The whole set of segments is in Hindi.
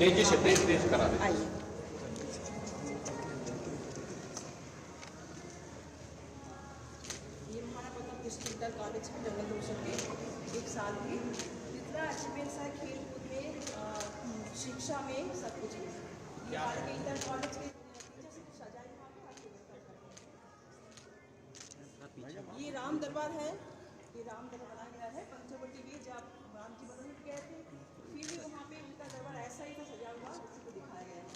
तेजी से तेज तेज करा दे। आइए। ये हमारा प्रथम डिस्ट्रिक्ट इंटर कॉलेज है जंगल रोशन के 1 साल की। इतना अचीवमेंट्स है खेल कूद में, शिक्षा में, सब कुछ में। ये हमारे के इंटर कॉलेज के टीचर से सजाई वहाँ पे आपको वेलकम। ये राम दरबार है। ये राम दरबार बनाया गया है पंचवटी में। जब राम जी बनने गए थे फिर भी वहाँ पे उनका दरबार ऐसा ही था सजा हुआ, उसी को दिखाया गया है।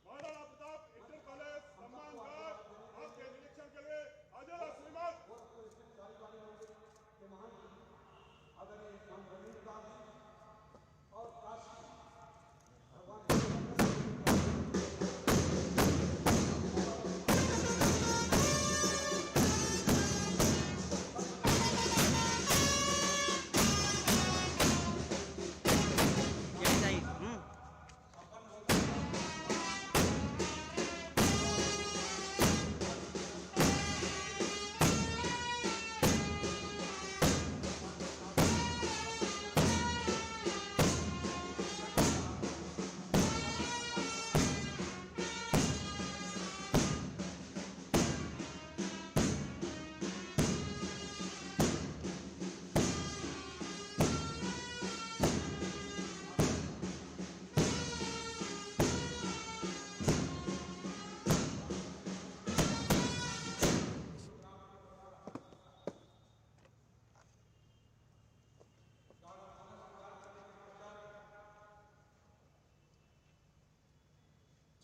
महाराणा प्रताप इंटर कॉलेज सम्मान गार्ड आपके निरीक्षण के लिए हाजिर है श्रीमद के महान आदरणीय स्वामी रविंद्रनाथ जी और काशी भगवान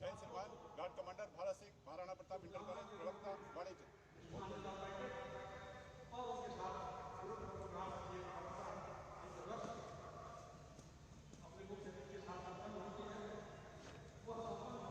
जैन सिलवान guard commander Bharat Singh Maharana Pratap inter college प्रवक्ता वाणिज्य और उसके साथ अपने मुख्य के साथ संपन्न होती है वह संपन्न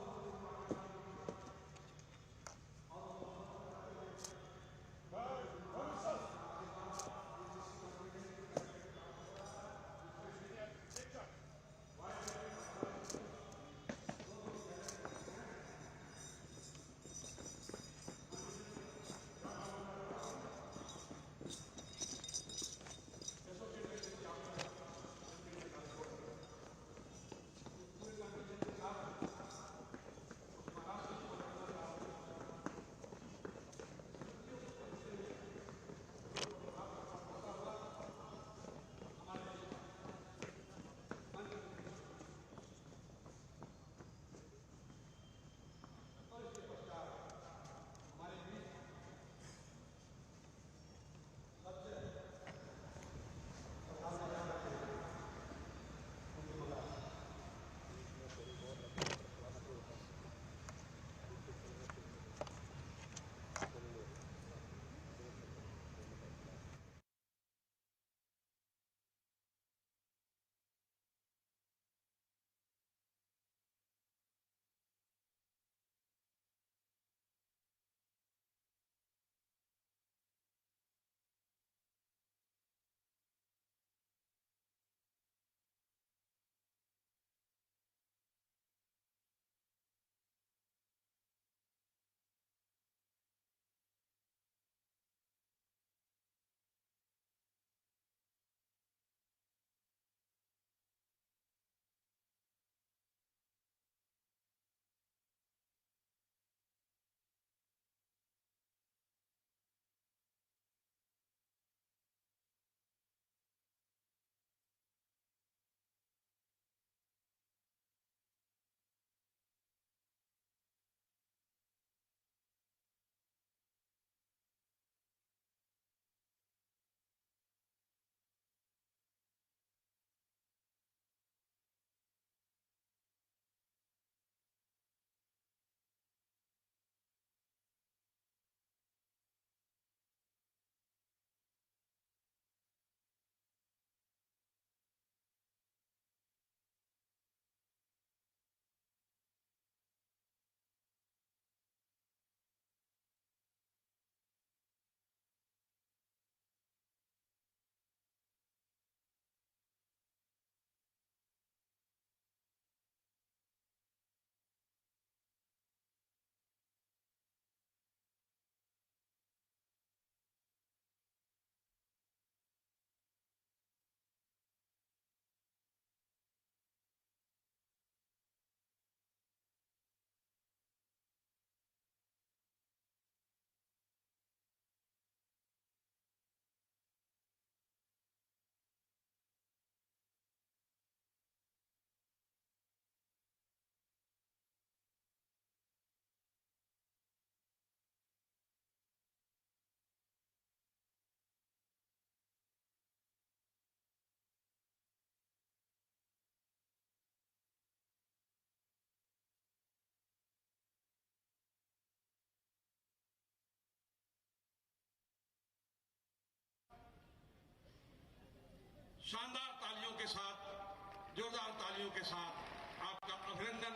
जोरदार तालियों के साथ आपका अभिनंदन,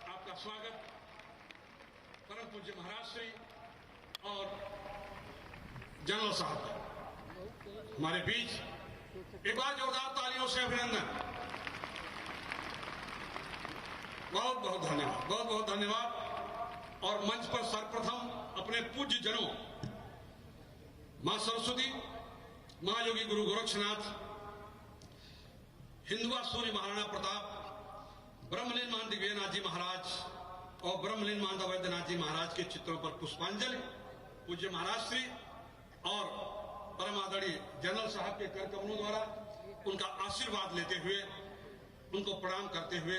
आपका स्वागत। परम पूज्य महाराज श्री और जनरल साहब हमारे बीच, एक बार जोरदार तालियों से अभिनंदन। बहुत बहुत धन्यवाद, बहुत बहुत धन्यवाद। और मंच पर सर्वप्रथम अपने पूज्य जनों मां सरस्वती, महायोगी गुरु गोरक्षनाथ, हिंदुआ सूर्य महाराणा प्रताप, ब्रह्मलीन मान दिव्यनाथ जी महाराज और ब्रह्मलीन मान अवैधनाथ जी महाराज के चित्रों पर पुष्पांजलि, पूज्य महाराज श्री और परम आदरणीय जनरल साहब के कर कमलों द्वारा उनका आशीर्वाद लेते हुए, उनको प्रणाम करते हुए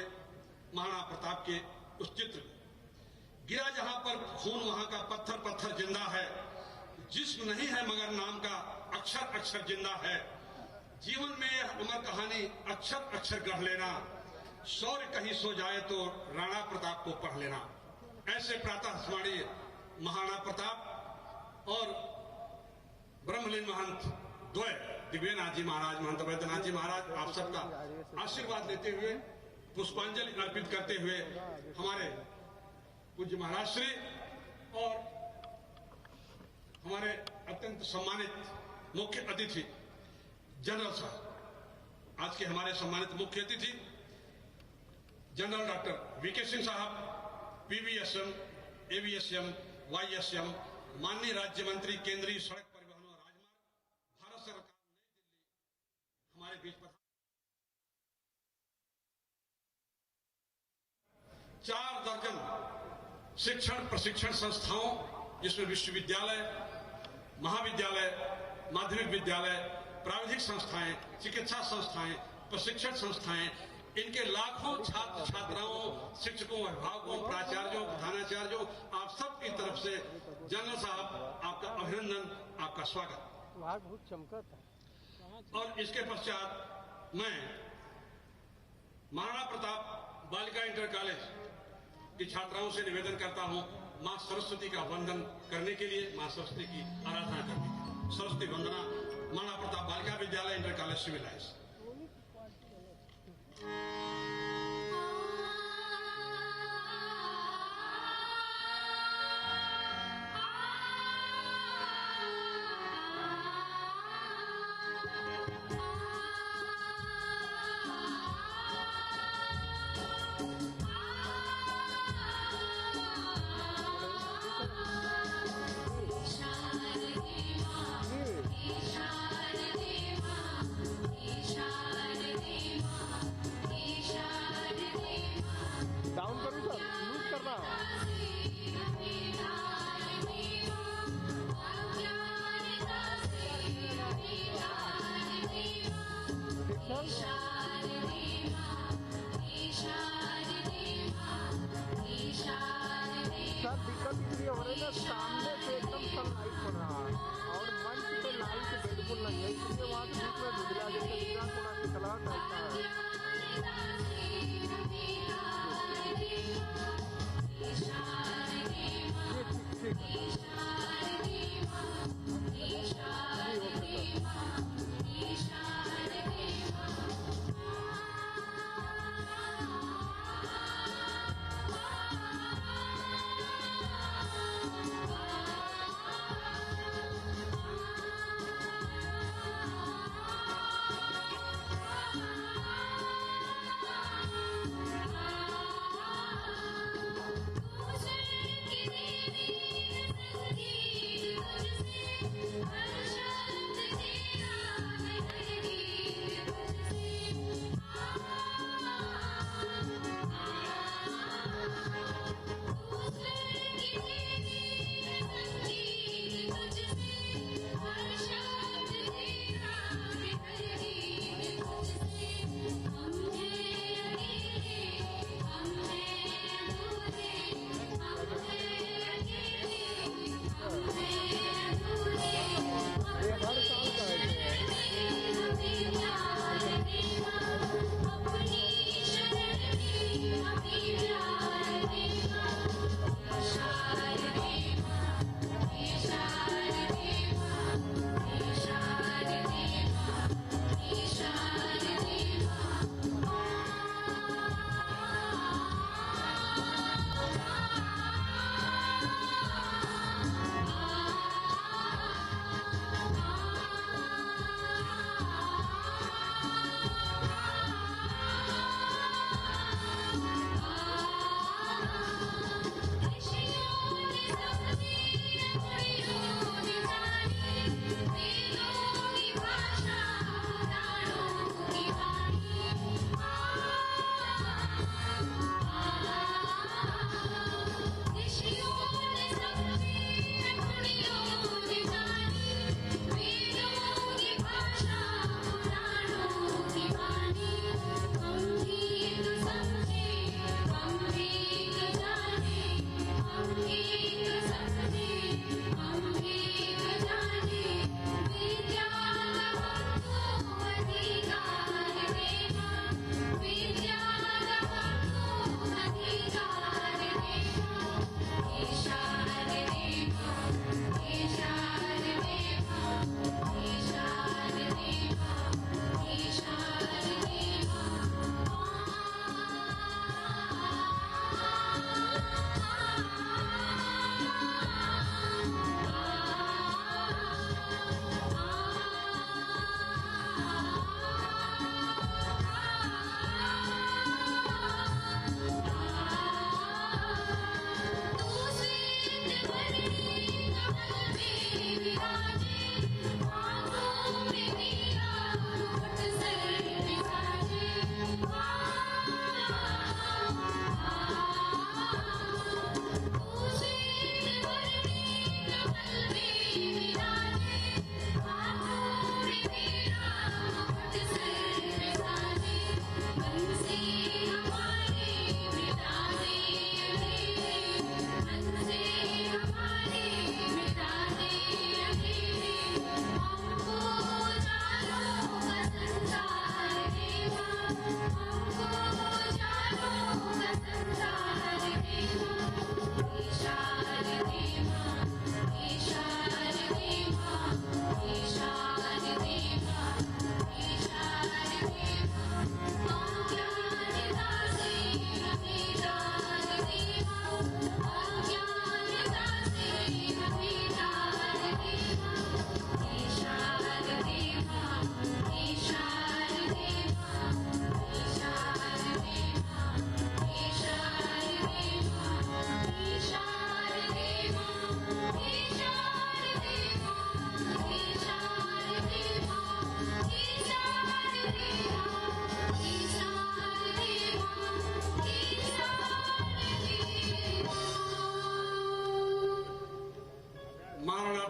महाराणा प्रताप के उस चित्र गिरा जहां पर खून वहां का पत्थर पत्थर जिंदा है, जिस्म नहीं है मगर नाम का अक्षर अक्षर जिंदा है। जीवन में यह अमर कहानी अक्षर अक्षर गढ़ लेना, शौर्य कहीं सो जाए तो राणा प्रताप को पढ़ लेना। ऐसे प्रातः स्मरणीय महाराणा प्रताप और ब्रह्मलीन महंत द्वय दिव्यनाथ जी महाराज, महंत अवैधनाथ जी महाराज, आप सबका आशीर्वाद लेते हुए, पुष्पांजलि अर्पित करते हुए हमारे पूज्य महाराज श्री और हमारे अत्यंत सम्मानित मुख्य अतिथि जनरल साहब, आज के हमारे सम्मानित मुख्य अतिथि जनरल डॉक्टर वीके सिंह साहब, पीवीएसएम, एवीएसएम, वाईएसएम, माननीय राज्य मंत्री केंद्रीय सड़क परिवहन और राजमार्ग, भारत सरकार, नई दिल्ली, हमारे बीच पर 4 दर्जन शिक्षण प्रशिक्षण संस्थाओं, जिसमें विश्वविद्यालय, महाविद्यालय, माध्यमिक विद्यालय, प्राविधिक संस्थाएं, चिकित्सा संस्थाएं, प्रशिक्षण संस्थाएं, इनके लाखों छात्र छात्राओं, शिक्षकों, अभिभावकों, प्राचार्यों, प्रधानाचार्यों, आप सबकी तरफ से जनरल साहब आपका अभिनंदन, आपका स्वागत। बहुत चमका था। और इसके पश्चात मैं महाराणा प्रताप बालिका इंटर कॉलेज की छात्राओं से निवेदन करता हूं, मां सरस्वती का वंदन करने के लिए, मां सरस्वती की आराधना करने के लिए। सरस्वती वंदना, Maharana Pratap Balika Vidyalaya inter college civil lines. Down करो सर, लूज करना। सर दिक्कत इसलिए हो रही है, सामने से एकदम सनलाइट पड़ रहा है और मंच पे लाइट बिल्कुल नहीं है, इसलिए वहाँ से बीच में धुंधला जैसे गुजरात को ना चला रहता है।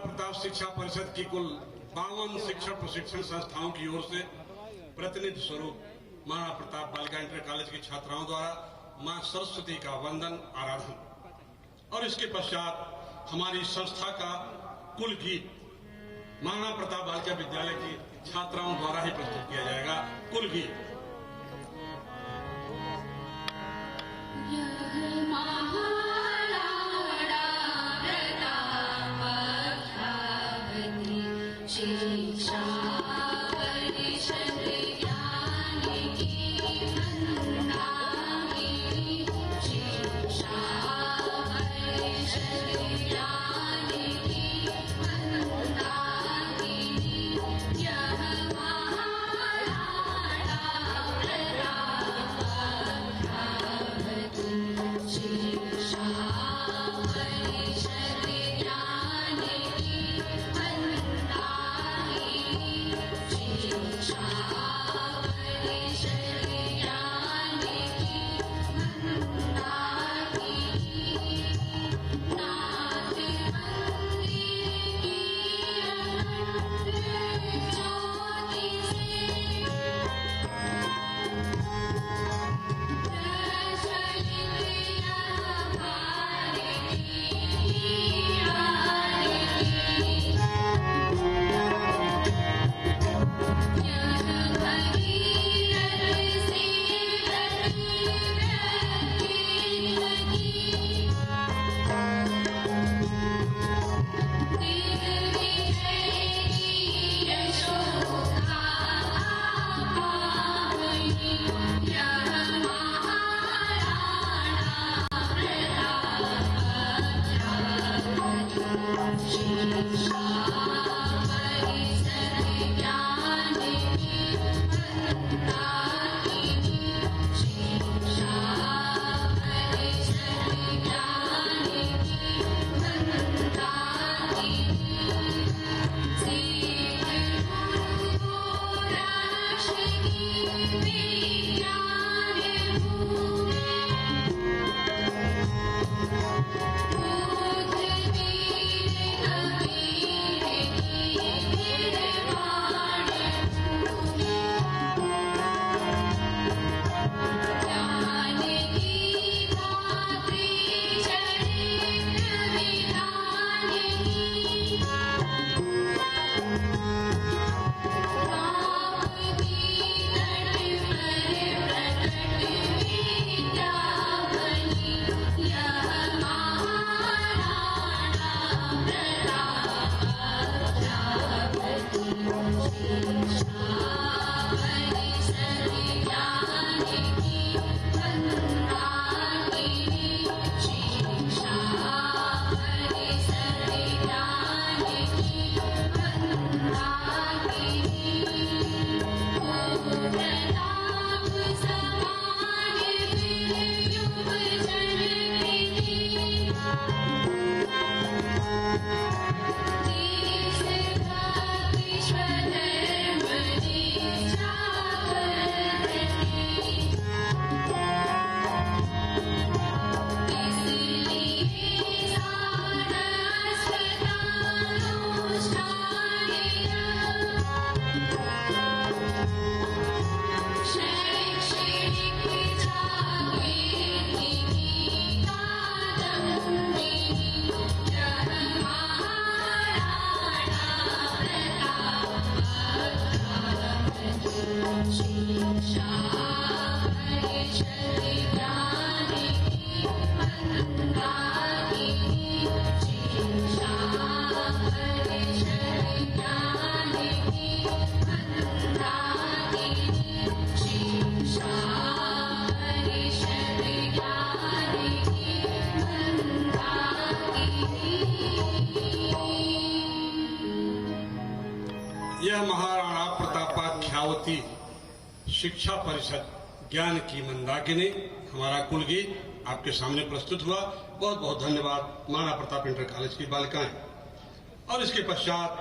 प्रताप शिक्षा परिषद की कुल 52 शिक्षण प्रशिक्षण संस्थाओं की ओर से प्रतिनिधि स्वरूप महाराणा प्रताप बालिका इंटर कॉलेज की छात्राओं द्वारा मां सरस्वती का वंदन आराधन और इसके पश्चात हमारी संस्था का कुल गीत महाराणा प्रताप बालिका विद्यालय की छात्राओं द्वारा ही प्रस्तुत किया जाएगा। कुल गीत यह महाराणा प्रतापाख्यावती शिक्षा परिषद ज्ञान की मंदाकिनी हमारा कुल गीत आपके सामने प्रस्तुत हुआ। बहुत बहुत धन्यवाद महाराणा प्रताप इंटर कॉलेज की बालिकाएं। और इसके पश्चात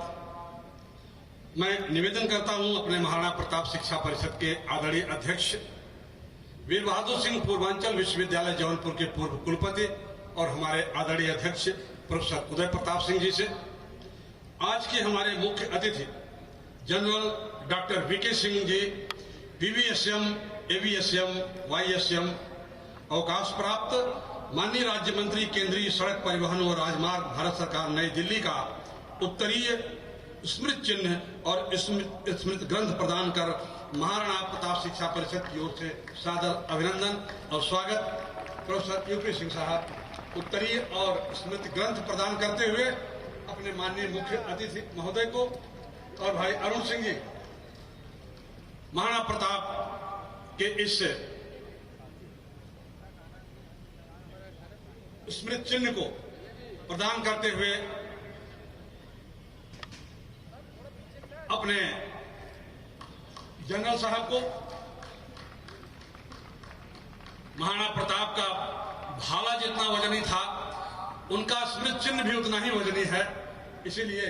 मैं निवेदन करता हूं अपने महाराणा प्रताप शिक्षा परिषद के आदरणीय अध्यक्ष वीर बहादुर सिंह पूर्वांचल विश्वविद्यालय जौनपुर के पूर्व कुलपति और हमारे आदरणीय अध्यक्ष प्रोफेसर उदय प्रताप सिंह जी से आज के हमारे मुख्य अतिथि जनरल डॉक्टर वीके सिंह जी, पीवीएसएम, एवीएसएम, वाईएसएम, अवकाश प्राप्त माननीय राज्य मंत्री केंद्रीय सड़क परिवहन और राजमार्ग, भारत सरकार, नई दिल्ली का उत्तरीय स्मृति चिन्ह और स्मृति ग्रंथ प्रदान कर महाराणा प्रताप शिक्षा परिषद की ओर से सादर अभिनंदन और स्वागत। प्रोफेसर यूपी सिंह साहब उत्तरीय और स्मृति ग्रंथ प्रदान करते हुए अपने माननीय मुख्य अतिथि महोदय को और भाई अरुण सिंह जी महाराणा प्रताप के इस स्मृति चिन्ह को प्रदान करते हुए अपने जनरल साहब को महाराणा प्रताप का भाला जितना वजनी था उनका स्मृति चिन्ह भी उतना ही वजनी है, इसीलिए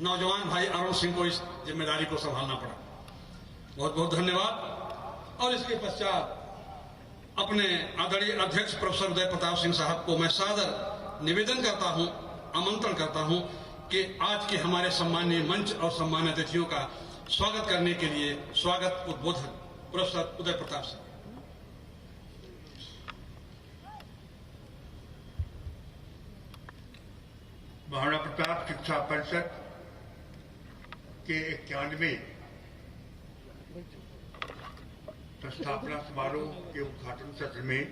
नौजवान भाई अरुण सिंह को इस जिम्मेदारी को संभालना पड़ा। बहुत बहुत धन्यवाद। और इसके पश्चात अपने आदरणीय अध्यक्ष प्रोफेसर उदय प्रताप सिंह साहब को मैं सादर निवेदन करता हूं, आमंत्रण करता हूं कि आज के हमारे सम्मानीय मंच और सम्मानित अतिथियों का स्वागत करने के लिए स्वागत उद्बोधन प्रोफेसर उदय प्रताप सिंह। महाराणा प्रताप शिक्षा परिषद के 91वें स्थापना समारोह के उद्घाटन सत्र में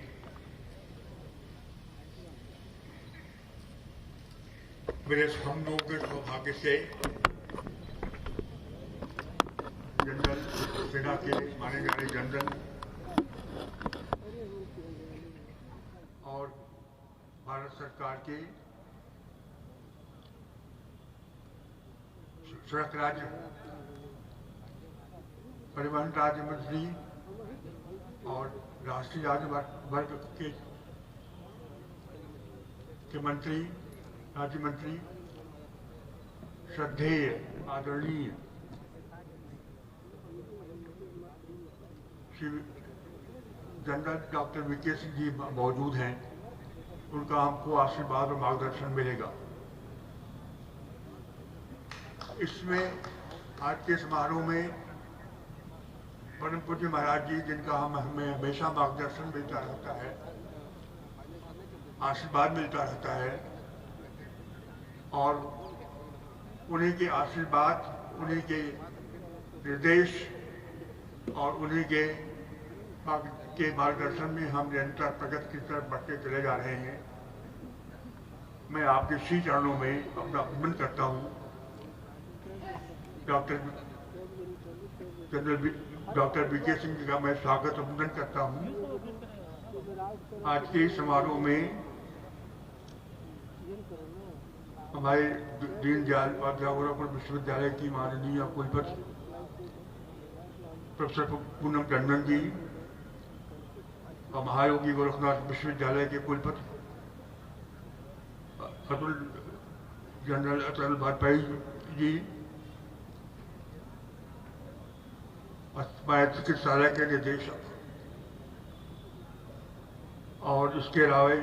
मेरे हम लोगों के सौभाग्य से जनरल सेना के माने जाने जनरल और भारत सरकार के सड़क राज्य परिवहन राज्य मंत्री और राष्ट्रीय राजमार्ग के मंत्री, राज्य मंत्री, श्रद्धेय आदरणीय Shri general doctor VK Singh ji मौजूद हैं, उनका हमको आशीर्वाद और मार्गदर्शन मिलेगा। इसमें आज के समारोह में परम पूज्य महाराज जी, जिनका हमें हमेशा मार्गदर्शन मिलता रहता है, आशीर्वाद मिलता रहता है, और उन्हीं के आशीर्वाद, उन्हीं के निर्देश और उन्हीं के मार्गदर्शन में हम निरंतर प्रगति की तरफ बढ़ते चले जा रहे हैं। मैं आपके श्री चरणों में अपना अभिनंदन करता हूँ। डॉक्टर वीके सिंह जी का मैं स्वागत अभिनंदन करता हूँ। आज के समारोह में हमारे दीनदयाल उपाध्याय विश्वविद्यालय की माननीय कुलपति प्रोफेसर पूनम टंडन जी और महायोगी गोरखनाथ विश्वविद्यालय के कुलपति जनरल अटल वाजपेयी जी, चिकित्सालय के निदेशक, और इसके अलावा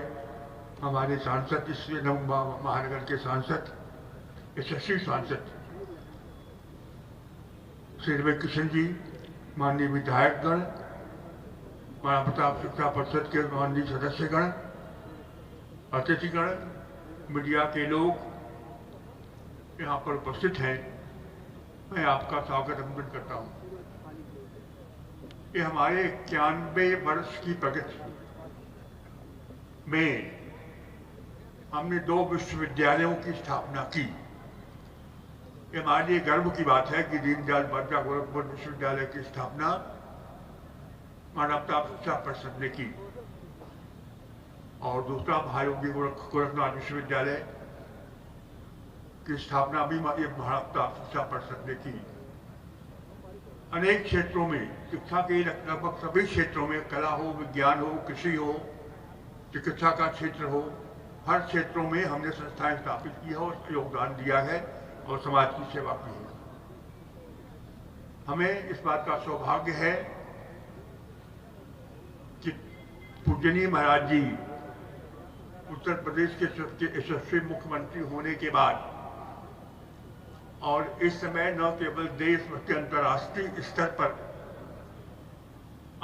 हमारे सांसद, इस महानगर के सांसद, यशस्वी सांसद श्री रवि किशन जी, माननीय विधायकगण, महाराणा प्रताप शिक्षा परिषद के माननीय सदस्यगण, अतिथिगण, मीडिया के लोग यहाँ पर उपस्थित हैं, मैं आपका स्वागत अभिनंदन करता हूँ। ये हमारे 91 वर्ष की प्रगति में हमने 2 विश्वविद्यालयों की स्थापना की। ये हमारे लिए गर्व की बात है कि दीनदयाल उपाध्याय गोरखपुर विश्वविद्यालय की स्थापना महाराणा प्रताप शिक्षा परिषद ने की, और दूसरा महायोगी गोरखनाथ विश्वविद्यालय की स्थापना भी महाराणा प्रताप शिक्षा परिषद ने की। अनेक क्षेत्रों में, शिक्षा के लगभग सभी क्षेत्रों में, कला हो, विज्ञान हो, कृषि हो, चिकित्सा का क्षेत्र हो, हर क्षेत्रों में हमने संस्थाएं स्थापित की है और योगदान दिया है और समाज की सेवा की है। हमें इस बात का सौभाग्य है कि पूजनीय महाराज जी उत्तर प्रदेश के यशस्वी मुख्यमंत्री होने के बाद और इस समय न केवल देश बल्कि अंतर्राष्ट्रीय स्तर पर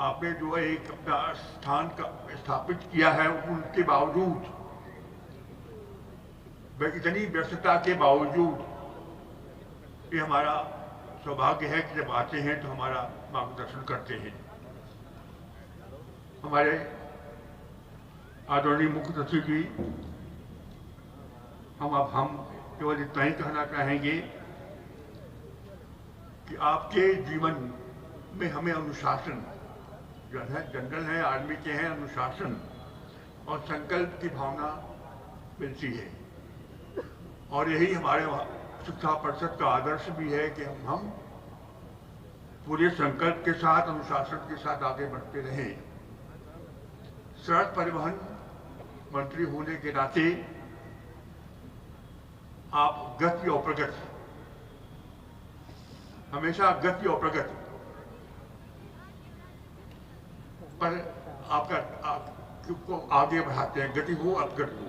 आपने जो एक अपना स्थान का स्थापित किया है, उनके बावजूद, इतनी व्यस्तता के बावजूद, ये हमारा सौभाग्य है कि जब आते हैं तो हमारा मार्गदर्शन करते हैं। हमारे आदरणीय मुख्य सचिव जी, हम केवल इतना ही कहना चाहेंगे कि आपके जीवन में हमें अनुशासन, जनरल है, आर्मी के हैं, अनुशासन और संकल्प की भावना मिलती है। और यही हमारे शिक्षा परिषद का आदर्श भी है कि हम पूरे संकल्प के साथ, अनुशासन के साथ आगे बढ़ते रहें। सड़क परिवहन मंत्री होने के नाते आप गति और प्रगति, हमेशा गति और प्रगति पर आपको आगे बढ़ाते हैं, गति हो अब गति हो।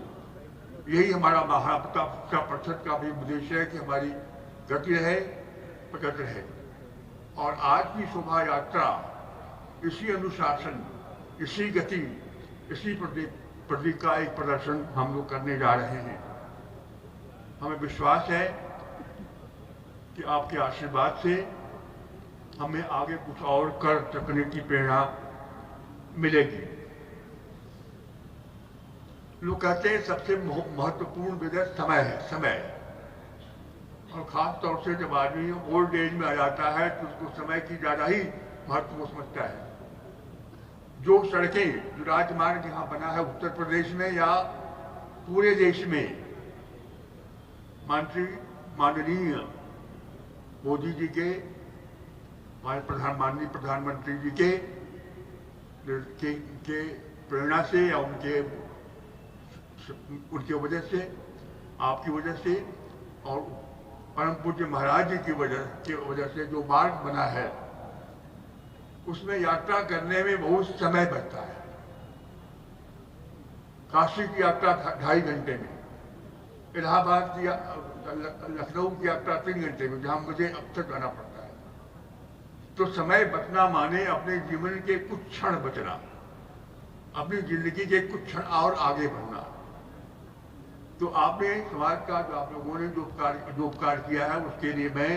यही हमारा महाराष्ट्र शिक्षा परिषद का भी उद्देश्य है कि हमारी गति रहे, प्रगति रहे। और आज की शोभा यात्रा इसी अनुशासन, इसी गति, इसी प्रतीक का एक प्रदर्शन हम लोग करने जा रहे हैं। हमें विश्वास है कि आपके आशीर्वाद से हमें आगे कुछ और कर सकने की प्रेरणा मिलेगी। लोग कहते हैं सबसे महत्वपूर्ण विषय समय है, समय। और खास तौर से जब आदमी ओल्ड एज में आ जाता है तो उसको समय की ज्यादा ही महत्व समझता है। जो सड़कें, जो राजमार्ग यहाँ बना है उत्तर प्रदेश में या पूरे देश में, माननीय मोदी जी के, माननीय प्रधानमंत्री जी के प्रेरणा से या उनके वजह से, आपकी वजह से और परम पूज्य महाराज जी की वजह से जो मार्ग बना है, उसमें यात्रा करने में बहुत समय बचता है। काशी की यात्रा 2.5 घंटे में, इलाहाबाद की, लखनऊ की यात्रा 3 घंटे में, जहां मुझे अब तक जाना पड़ता है। तो समय बचना माने अपने जीवन के कुछ क्षण बचना, अपनी जिंदगी के कुछ क्षण और आगे बढ़ना। तो आपने समाज का, जो आप लोगों ने जो उपकार किया है, उसके लिए मैं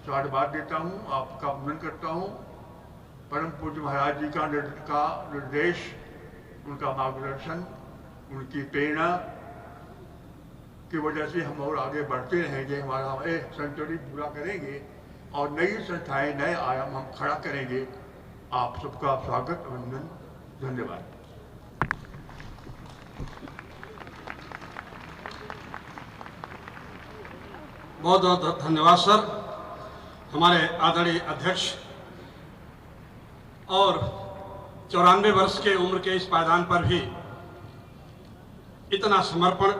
साधुवाद देता हूँ, आपका वंदन करता हूँ। परम पूज्य महाराज जी का निर्देश, उनका मार्गदर्शन, उनकी प्रेरणा की वजह से हम और आगे बढ़ते रहेंगे। हमारा सेंचुरी पूरा करेंगे और नई संस्थाएं, नए आयाम हम खड़ा करेंगे। आप सबका स्वागत, अभिनंदन, धन्यवाद। बहुत बहुत धन्यवाद सर। हमारे आदरणीय अध्यक्ष और 94 वर्ष के उम्र के इस पायदान पर भी इतना समर्पण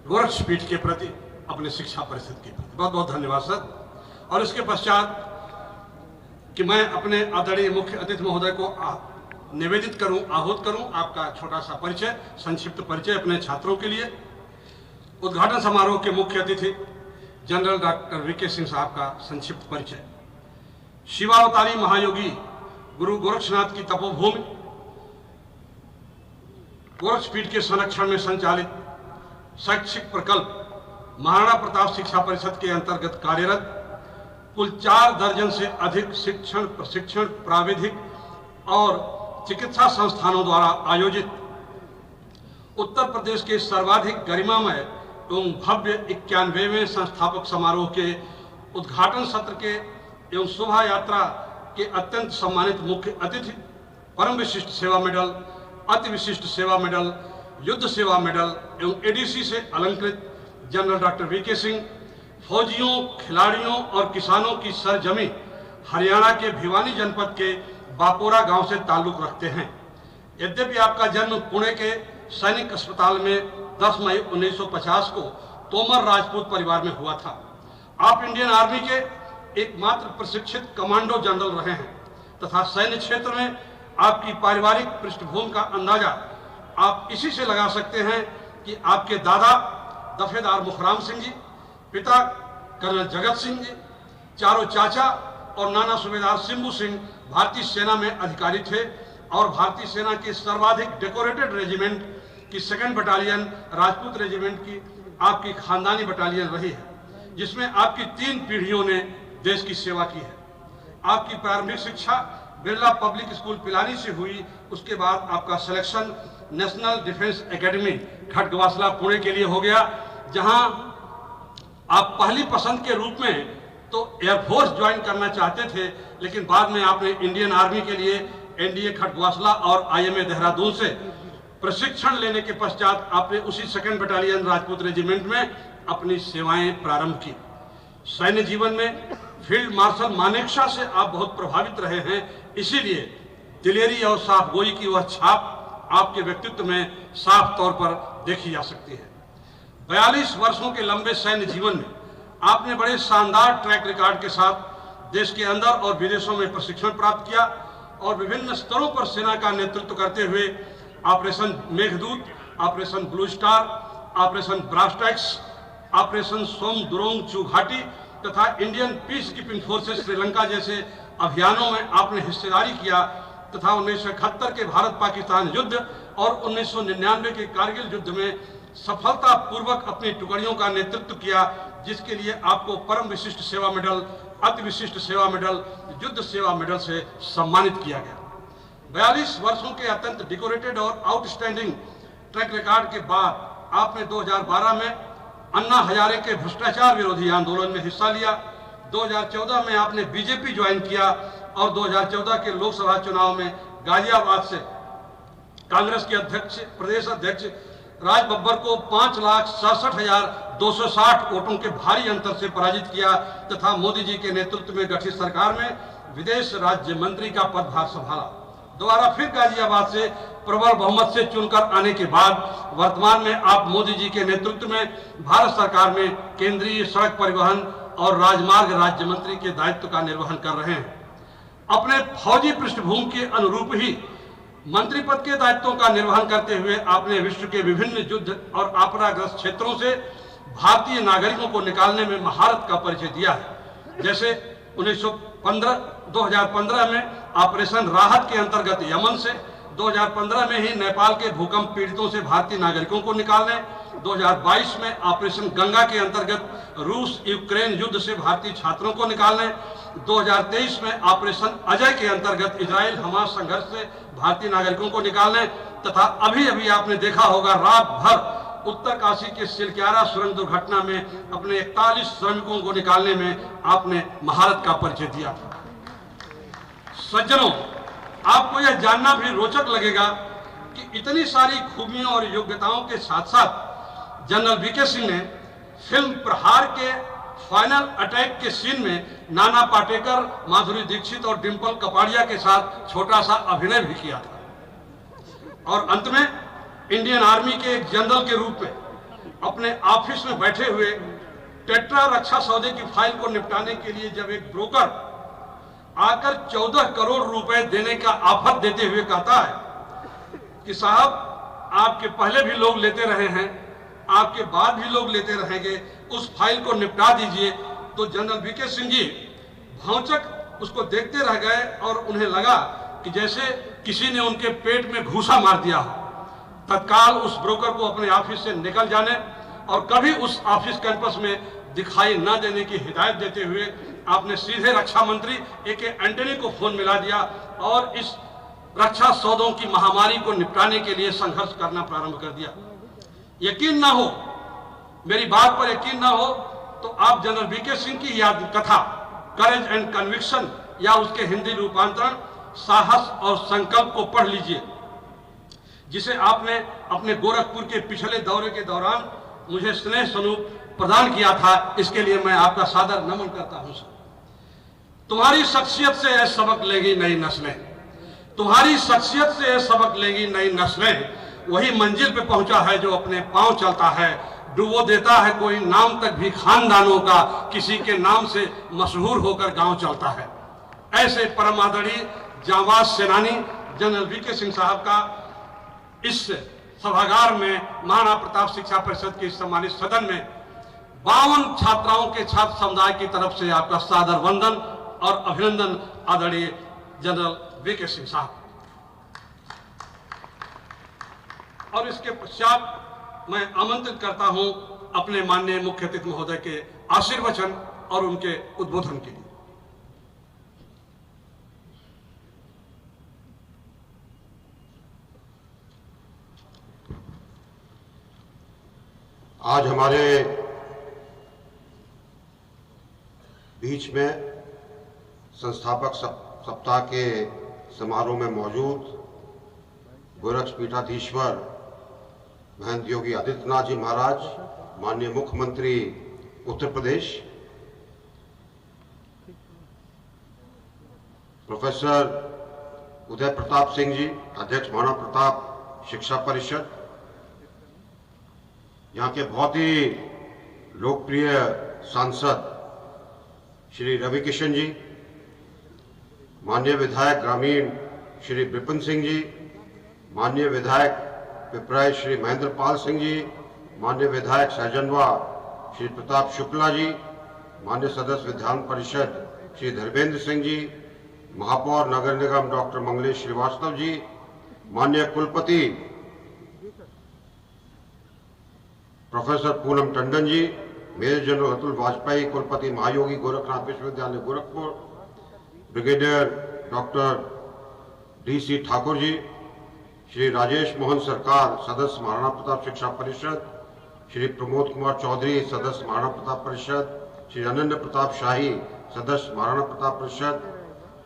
गोरक्षपीठ के प्रति, अपने शिक्षा परिषद के प्रति बहुत बहुत धन्यवाद सर। और इसके पश्चात कि मैं अपने आदरणीय मुख्य अतिथि महोदय को निवेदित करूं, आहूत करूं आपका छोटा सा परिचय, संक्षिप्त परिचय अपने छात्रों के लिए। उद्घाटन समारोह के मुख्य अतिथि जनरल डॉक्टर वीके सिंह साहब का संक्षिप्त परिचय। शिवावतारी महायोगी गुरु गोरक्षनाथ की तपोभूमि, गोरक्षपीठ के संरक्षण में संचालित शैक्षिक प्रकल्प महाराणा प्रताप शिक्षा परिषद के अंतर्गत कार्यरत कुल 4 दर्जन से अधिक शिक्षण, प्रशिक्षण, प्राविधिक और चिकित्सा संस्थानों द्वारा आयोजित उत्तर प्रदेश के सर्वाधिक गरिमामय एवं भव्य 91वें संस्थापक समारोह के उद्घाटन सत्र के एवं शोभा यात्रा के अत्यंत सम्मानित मुख्य अतिथि, परम विशिष्ट सेवा मेडल, अति विशिष्ट सेवा मेडल, युद्ध सेवा मेडल एवं एडीसी से अलंकृत जनरल डॉक्टर वीके सिंह, फौजियों, खिलाड़ियों और किसानों की सरजमी हरियाणा के भिवानी जनपद के बापोरा गांव से ताल्लुक रखते हैं। यद्यपि आपका जन्म पुणे के सैनिक अस्पताल में 10 मई 1950 को तोमर राजपूत परिवार में हुआ था। आप इंडियन आर्मी के एकमात्र प्रशिक्षित कमांडो जनरल रहे हैं तथा सैन्य क्षेत्र में आपकी पारिवारिक पृष्ठभूमि का अंदाजा आप इसी से लगा सकते हैं कि आपके दादा दफेदार मुखराम सिंह जी, पिता कर्नल जगत सिंह जी, चारों चाचा और नाना सूबेदार सिंबू सिंह भारतीय सेना में अधिकारी थे और भारतीय सेना की सर्वाधिक डेकोरेटेड रेजिमेंट की 2nd बटालियन राजपूत रेजिमेंट की आपकी खानदानी बटालियन रही है, जिसमें आपकी 3 पीढ़ियों ने देश की सेवा की है। आपकी प्रारंभिक शिक्षा बिरला पब्लिक स्कूल पिलानी से हुई। उसके बाद आपका selection national defence academy Khadakwasla Pune के लिए हो गया, जहां आप पहली पसंद के रूप में तो एयरफोर्स ज्वाइन करना चाहते थे, लेकिन बाद में आपने इंडियन आर्मी के लिए एनडीए खड़गवासला और आईएमए देहरादून से प्रशिक्षण लेने के पश्चात आपने उसी 2nd बटालियन राजपूत रेजिमेंट में अपनी सेवाएं प्रारंभ की। सैन्य जीवन में फील्ड मार्शल मानेकशॉ से आप बहुत प्रभावित रहे हैं, इसीलिए दिलेरी और साफगोई की वह छाप आपके व्यक्तित्व में साफ तौर पर देखी जा सकती है। 42 वर्षों के लंबे सैन्य जीवन में आपने बड़े शानदार ट्रैक रिकॉर्ड के साथ देश के अंदर और विदेशों में प्रशिक्षण प्राप्त किया और विभिन्न स्तरों पर सेना का नेतृत्व करते हुए operation Meghdoot, operation blue star, operation brasstacks, operation Sumdorong चूघाटी तथा Indian peace keeping forces Sri Lanka जैसे अभियानों में आपने हिस्सेदारी किया तथा 1971 के भारत पाकिस्तान युद्ध और 1999 के कारगिल युद्ध में सफलतापूर्वक अपनी टुकड़ियों का नेतृत्व किया, जिसके लिए आपको परम विशिष्ट सेवा मेडल, अति विशिष्ट सेवा मेडल, युद्ध सेवा मेडल से सम्मानित किया गया। 42 वर्षों के अत्यंत डेकोरेटेड और आउटस्टैंडिंग ट्रैक रिकॉर्ड के बाद आपने 2012 में अन्ना हजारे के भ्रष्टाचार विरोधी आंदोलन में हिस्सा लिया। 2014 में आपने बीजेपी ज्वाइन किया और 2014 के लोकसभा चुनाव में गाजियाबाद से कांग्रेस के अध्यक्ष, प्रदेश अध्यक्ष राज बब्बर को 5,67,260 वोटों के भारी अंतर से पराजित किया तथा मोदी जी के नेतृत्व में गठित सरकार में विदेश राज्य मंत्री का पदभार संभाला। दोबारा फिर गाजियाबाद से प्रबल बहुमत से चुनकर आने के बाद वर्तमान में आप मोदी जी के नेतृत्व में भारत सरकार में केंद्रीय सड़क परिवहन और राजमार्ग राज्य मंत्री के दायित्व का निर्वहन कर रहे हैं। अपने फौजी पृष्ठभूमि के अनुरूप ही मंत्री पद के दायित्वों का निर्वहन करते हुए आपने विश्व के विभिन्न युद्ध और आपदाग्रस्त क्षेत्रों से भारतीय नागरिकों को निकालने में महारत का परिचय दिया है। जैसे 2015 में ऑपरेशन राहत के अंतर्गत यमन से, 2015 में ही नेपाल के भूकंप पीड़ितों से भारतीय नागरिकों को निकालने, 2022 में ऑपरेशन गंगा के अंतर्गत रूस यूक्रेन युद्ध से भारतीय छात्रों को निकालने, 2023 में ऑपरेशन अजय के अंतर्गत इजराइल हमास संघर्ष से भारतीय नागरिकों को निकालने तथा अभी अभी आपने देखा होगा रात भर उत्तरकाशी के सिलक्यारा सुरंग दुर्घटना में अपने 41 श्रमिकों को निकालने में आपने महारत का परिचय दिया था। सज्जनों, आपको यह जानना भी रोचक लगेगा कि इतनी सारी खूबियों और योग्यताओं के साथ साथ जनरल वीके सिंह ने फिल्म प्रहार के फाइनल अटैक के सीन में नाना पाटेकर, माधुरी दीक्षित और डिंपल कपाड़िया के साथ छोटा सा अभिनय भी किया था और अंत में इंडियन आर्मी के एक जनरल के रूप में अपने ऑफिस में बैठे हुए टेट्रा रक्षा सौदे की फाइल को निपटाने के लिए जब एक ब्रोकर आकर 14 करोड़ रुपए देने का ऑफर देते हुए कहता है कि साहब आपके पहले भी लोग लेते रहे हैं, आपके बाद भी लोग लेते रहेंगे, उस फाइल को निपटा दीजिए, तो जनरल वीके सिंह जी भौचक उसको देखते रह गए और उन्हें लगा कि जैसे किसी ने उनके पेट में घूसा मार दिया हो। तत्काल उस ब्रोकर को अपने ऑफिस से निकल जाने और कभी उस ऑफिस कैंपस में दिखाई न देने की हिदायत देते हुए आपने सीधे रक्षा मंत्री ए.के. एंटनी को फोन मिला दिया और इस रक्षा सौदों की महामारी को निपटाने के लिए संघर्ष करना प्रारंभ कर दिया। यकीन ना हो, मेरी बात पर यकीन ना हो तो आप जनरल वीके सिंह की याद कथा करेज एंड कन्विक्शन या उसके हिंदी रूपांतरण साहस और संकल्प को पढ़ लीजिए, जिसे आपने अपने गोरखपुर के पिछले दौरे के दौरान मुझे स्नेह स्वरूप प्रदान किया था। इसके लिए मैं आपका सादर नमन करता हूं सर। तुम्हारी शख्सियत से यह सबक लेगी नई नस्लें, तुम्हारी शख्सियत से यह सबक लेगी नई नस्लें। वही मंजिल पे पहुंचा है जो अपने पांव चलता है, डुबो देता है कोई नाम तक भी खानदानों का, किसी के नाम से मशहूर होकर गांव चलता है। ऐसे परम आदरणीय जांबाज सेनानी जनरल वीके सिंह साहब का इस सभागार में महाराणा प्रताप शिक्षा परिषद के सम्मानित सदन में 52 छात्राओं के छात्र समुदाय की तरफ से आपका सादर वंदन और अभिनंदन आदरणीय जनरल वीके सिंह साहब। और इसके पश्चात मैं आमंत्रित करता हूं अपने माननीय मुख्य अतिथि महोदय के आशीर्वचन और उनके उद्बोधन के लिए। आज हमारे बीच में संस्थापक सप्ताह के समारोह में मौजूद गोरक्ष पीठाधीश्वर महंत योगी आदित्यनाथ जी महाराज, माननीय मुख्यमंत्री उत्तर प्रदेश, प्रोफेसर उदय प्रताप सिंह जी, अध्यक्ष महाराणा प्रताप शिक्षा परिषद, यहाँ के बहुत ही लोकप्रिय सांसद श्री रवि किशन जी, माननीय विधायक ग्रामीण श्री विपिन सिंह जी, माननीय विधायक पिपराई श्री महेंद्र पाल सिंह जी, माननीय विधायक सहजनवा श्री प्रताप शुक्ला जी, माननीय सदस्य विधान परिषद श्री धर्मेंद्र सिंह जी, महापौर नगर निगम डॉक्टर मंगलेश श्रीवास्तव जी, माननीय कुलपति professor Poonam Tandon ji, major general Atul Vajpayee कुलपति Mahayogi Gorakhnath Vishwavidyalaya Gorakhpur, brigadier doctor DC Thakur ji, Shri Rajesh Mohan Sarkar सदस्य महाराणा प्रताप शिक्षा परिषद, श्री प्रमोद कुमार चौधरी सदस्य महाराणा प्रताप परिषद, श्री अनन्य प्रताप शाही सदस्य महाराणा प्रताप परिषद,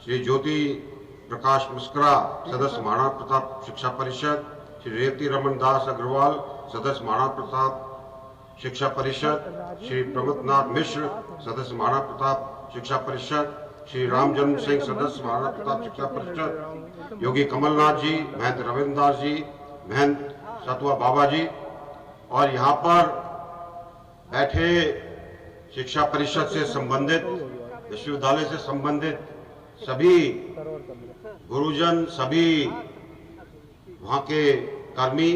श्री ज्योति प्रकाश मिश्रा सदस्य महाराणा प्रताप शिक्षा परिषद, श्री रेवती रमन दास अग्रवाल सदस्य महाराणा प्रताप शिक्षा परिषद, श्री प्रमोदनाथ मिश्र सदस्य महाराणा प्रताप शिक्षा परिषद, श्री राम जन्म सिंह सदस्य महाराणा प्रताप शिक्षा परिषद, योगी कमलनाथ जी, महंत रविंद्र दास जी, महंत सतुआ बाबा जी, और यहाँ पर बैठे शिक्षा परिषद से संबंधित, विश्वविद्यालय से संबंधित सभी गुरुजन, सभी वहाँ के कर्मी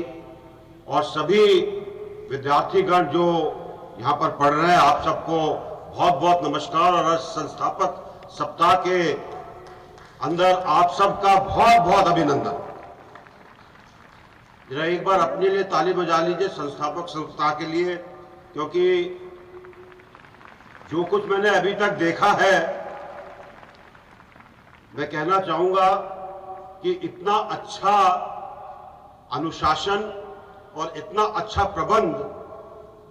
और सभी विद्यार्थीगण जो यहाँ पर पढ़ रहे हैं, आप सबको बहुत बहुत नमस्कार। और संस्थापक सप्ताह के अंदर आप सबका बहुत बहुत अभिनंदन। जरा एक बार अपने लिए ताली बजा लीजिए संस्थापक संस्था के लिए, क्योंकि जो कुछ मैंने अभी तक देखा है, मैं कहना चाहूंगा कि इतना अच्छा अनुशासन और इतना अच्छा प्रबंध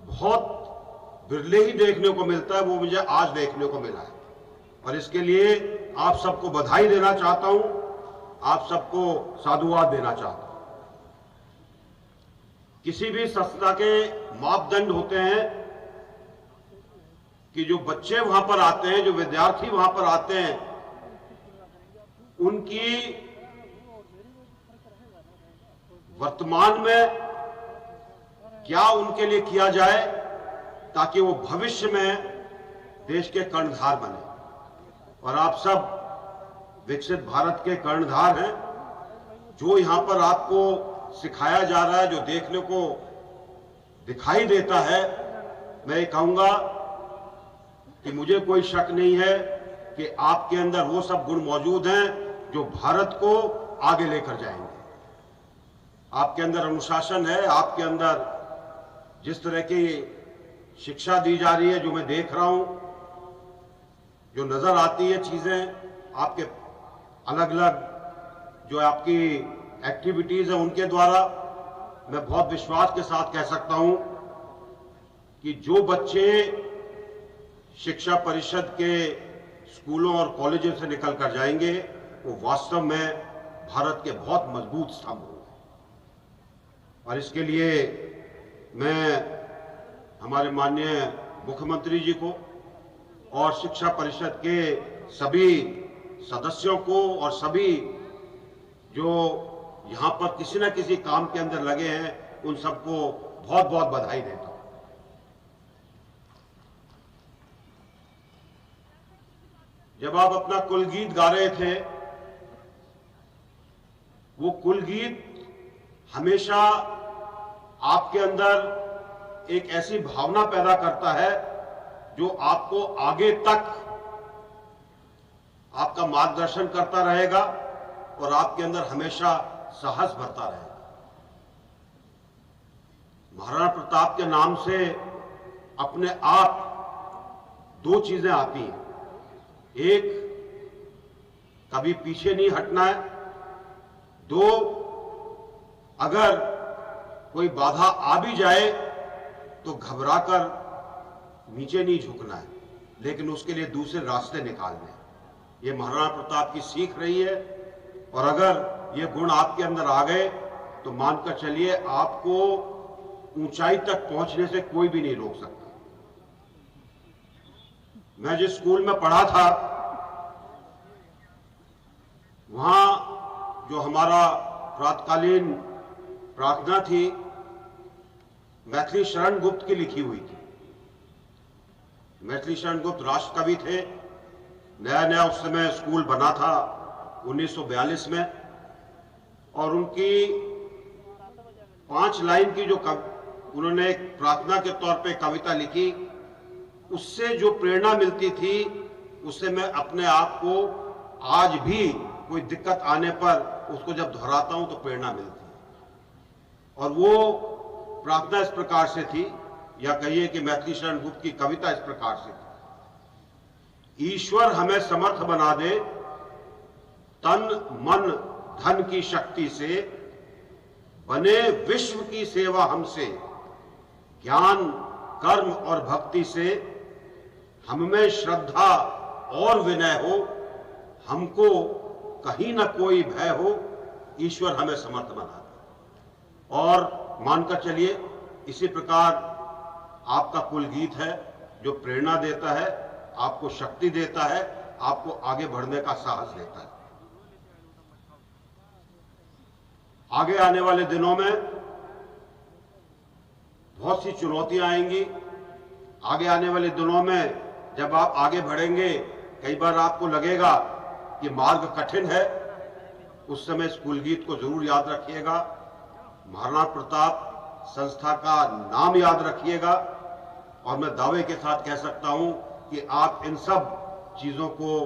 बहुत बिरले ही देखने को मिलता है। वो मुझे आज देखने को मिला है और इसके लिए आप सबको बधाई देना चाहता हूं, आप सबको साधुवाद देना चाहता हूं। किसी भी संस्था के मापदंड होते हैं कि जो बच्चे वहां पर आते हैं, जो विद्यार्थी वहां पर आते हैं, उनकी वर्तमान में क्या उनके लिए किया जाए ताकि वो भविष्य में देश के कर्णधार बने। और आप सब विकसित भारत के कर्णधार हैं। जो यहां पर आपको सिखाया जा रहा है, जो देखने को दिखाई देता है, मैं ये कहूंगा कि मुझे कोई शक नहीं है कि आपके अंदर वो सब गुण मौजूद हैं जो भारत को आगे लेकर जाएंगे। आपके अंदर अनुशासन है, आपके अंदर जिस तरह की शिक्षा दी जा रही है, जो मैं देख रहा हूं, जो नजर आती है चीजें, आपके अलग अलग जो आपकी एक्टिविटीज है उनके द्वारा, मैं बहुत विश्वास के साथ कह सकता हूं कि जो बच्चे शिक्षा परिषद के स्कूलों और कॉलेजों से निकल कर जाएंगे, वो वास्तव में भारत के बहुत मजबूत स्तंभ होंगे। और इसके लिए मैं हमारे माननीय मुख्यमंत्री जी को और शिक्षा परिषद के सभी सदस्यों को और सभी जो यहां पर किसी न किसी काम के अंदर लगे हैं, उन सबको बहुत बहुत बधाई देता हूं। जब आप अपना कुल गीत गा रहे थे, वो कुल गीत हमेशा आपके अंदर एक ऐसी भावना पैदा करता है जो आपको आगे तक आपका मार्गदर्शन करता रहेगा और आपके अंदर हमेशा साहस भरता रहेगा। महाराणा प्रताप के नाम से अपने आप दो चीजें आती हैं। एक, कभी पीछे नहीं हटना है। दो, अगर कोई बाधा आ भी जाए तो घबराकर नीचे नहीं झुकना है, लेकिन उसके लिए दूसरे रास्ते निकालने हैं। ये महाराणा प्रताप की सीख रही है और अगर ये गुण आपके अंदर आ गए तो मानकर चलिए आपको ऊंचाई तक पहुंचने से कोई भी नहीं रोक सकता। मैं जिस स्कूल में पढ़ा था वहां जो हमारा प्रातकालीन प्रार्थना थी मैथिली शरण गुप्त की लिखी हुई थी। मैथिली शरण गुप्त राष्ट्र कवि थे। नया नया उस समय स्कूल बना था 1942 में, और उनकी 5 लाइन की जो उन्होंने एक प्रार्थना के तौर पे कविता लिखी, उससे जो प्रेरणा मिलती थी उससे मैं अपने आप को आज भी कोई दिक्कत आने पर उसको जब दोहराता हूं तो प्रेरणा मिलती है। और वो प्रार्थना इस प्रकार से थी, या कहिए कि मैथिली शरण गुप्त की कविता इस प्रकार से थी। ईश्वर हमें समर्थ बना दे, तन मन धन की शक्ति से, बने विश्व की सेवा हमसे, ज्ञान कर्म और भक्ति से, हममें श्रद्धा और विनय हो, हमको कहीं ना कोई भय हो, ईश्वर हमें समर्थ बना दे। और मानकर चलिए इसी प्रकार आपका कुल गीत है जो प्रेरणा देता है, आपको शक्ति देता है, आपको आगे बढ़ने का साहस देता है। आगे आने वाले दिनों में बहुत सी चुनौतियां आएंगी। आगे आने वाले दिनों में जब आप आगे बढ़ेंगे, कई बार आपको लगेगा कि मार्ग कठिन है, उस समय स्कूल गीत को जरूर याद रखिएगा। महाराणा प्रताप संस्था का नाम याद रखिएगा, और मैं दावे के साथ कह सकता हूं कि आप इन सब चीजों को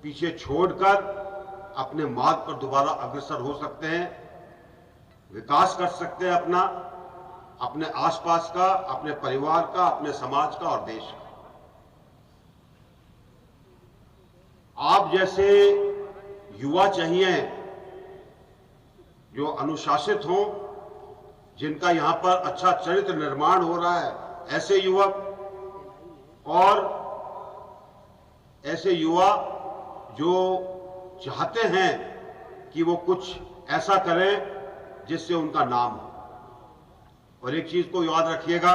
पीछे छोड़कर अपने मार्ग पर दोबारा अग्रसर हो सकते हैं, विकास कर सकते हैं अपना, अपने आसपास का, अपने परिवार का, अपने समाज का और देश का। आप जैसे युवा चाहिए जो अनुशासित हों, जिनका यहां पर अच्छा चरित्र निर्माण हो रहा है, ऐसे युवक, और ऐसे युवा जो चाहते हैं कि वो कुछ ऐसा करें जिससे उनका नाम हो। और एक चीज को याद रखिएगा,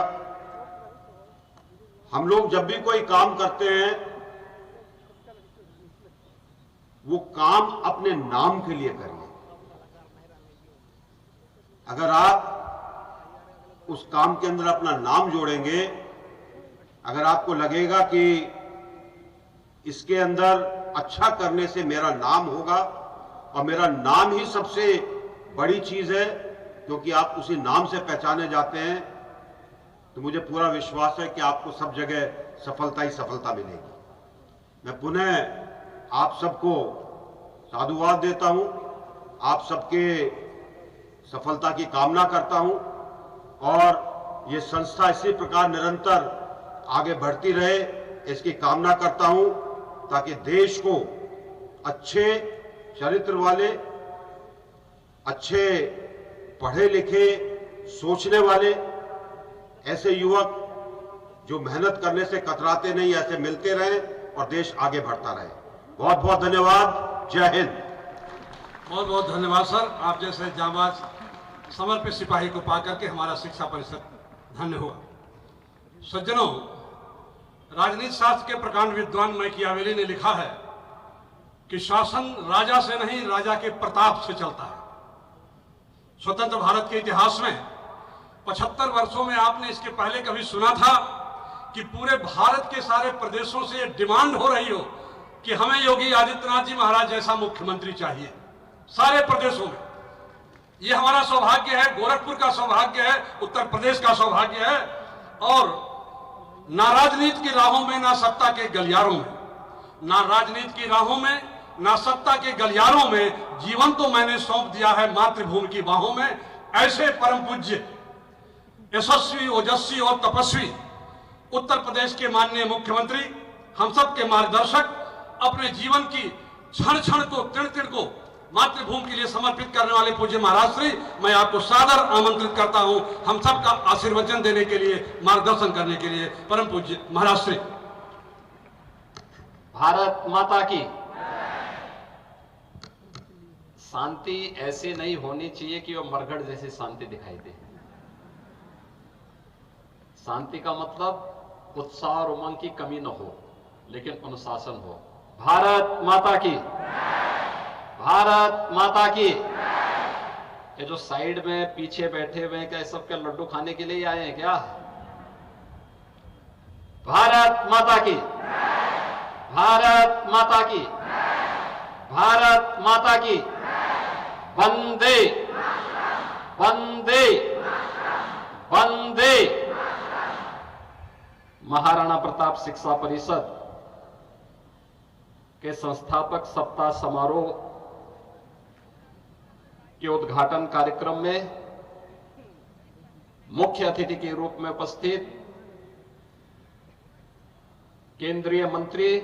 हम लोग जब भी कोई काम करते हैं वो काम अपने नाम के लिए करिए। अगर आप उस काम के अंदर अपना नाम जोड़ेंगे, अगर आपको लगेगा कि इसके अंदर अच्छा करने से मेरा नाम होगा और मेरा नाम ही सबसे बड़ी चीज है, क्योंकि आप उसी नाम से पहचाने जाते हैं, तो मुझे पूरा विश्वास है कि आपको सब जगह सफलता ही सफलता मिलेगी। मैं पुनः आप सबको साधुवाद देता हूं, आप सबके सफलता की कामना करता हूं, और ये संस्था इसी प्रकार निरंतर आगे बढ़ती रहे इसकी कामना करता हूं, ताकि देश को अच्छे चरित्र वाले, अच्छे पढ़े लिखे, सोचने वाले ऐसे युवक जो मेहनत करने से कतराते नहीं, ऐसे मिलते रहें और देश आगे बढ़ता रहे। बहुत बहुत धन्यवाद। जय हिंद। बहुत बहुत धन्यवाद सर। आप जैसे जांबाज समर्पित सिपाही को पाकर के हमारा शिक्षा परिषद धन्य हुआ। सज्जनों, राजनीति शास्त्र के प्रकांड विद्वान मैकियावेली ने लिखा है कि शासन राजा से नहीं, राजा के प्रताप से चलता है। स्वतंत्र भारत के इतिहास में 75 वर्षों में आपने इसके पहले कभी सुना था कि पूरे भारत के सारे प्रदेशों से डिमांड हो रही हो कि हमें योगी आदित्यनाथ जी महाराज जैसा मुख्यमंत्री चाहिए? सारे प्रदेशों में ये हमारा सौभाग्य है, गोरखपुर का सौभाग्य है, उत्तर प्रदेश का सौभाग्य है। और ना राजनीति की राहों में, ना सत्ता के गलियारों में, ना राजनीति की राहों में, ना सत्ता के गलियारों में जीवन तो मैंने सौंप दिया है मातृभूमि की बाहों में। ऐसे परम पूज्य, यशस्वी, ओजस्वी और तपस्वी उत्तर प्रदेश के माननीय मुख्यमंत्री, हम सब के मार्गदर्शक, अपने जीवन की क्षण क्षण को, तिण तिण को मातृभूमि के लिए समर्पित करने वाले पूज्य महाराज श्री, मैं आपको सादर आमंत्रित करता हूं हम सब का आशीर्वचन देने के लिए, मार्गदर्शन करने के लिए। परम पूज्य महाराज श्री। भारत माता की। शांति ऐसे नहीं होनी चाहिए कि वो मरघट जैसी शांति दिखाई दे। शांति का मतलब उत्साह और उमंग की कमी न हो, लेकिन अनुशासन हो। भारत माता की। भारत माता की। ये जो साइड में पीछे बैठे हुए हैं, क्या सब क्या लड्डू खाने के लिए आए हैं क्या? भारत माता की। भारत माता की। भारत माता की। वंदे वंदे वंदे। महाराणा प्रताप शिक्षा परिषद के संस्थापक सप्ताह समारोह के उद्घाटन कार्यक्रम में मुख्य अतिथि के रूप में उपस्थित केंद्रीय मंत्री,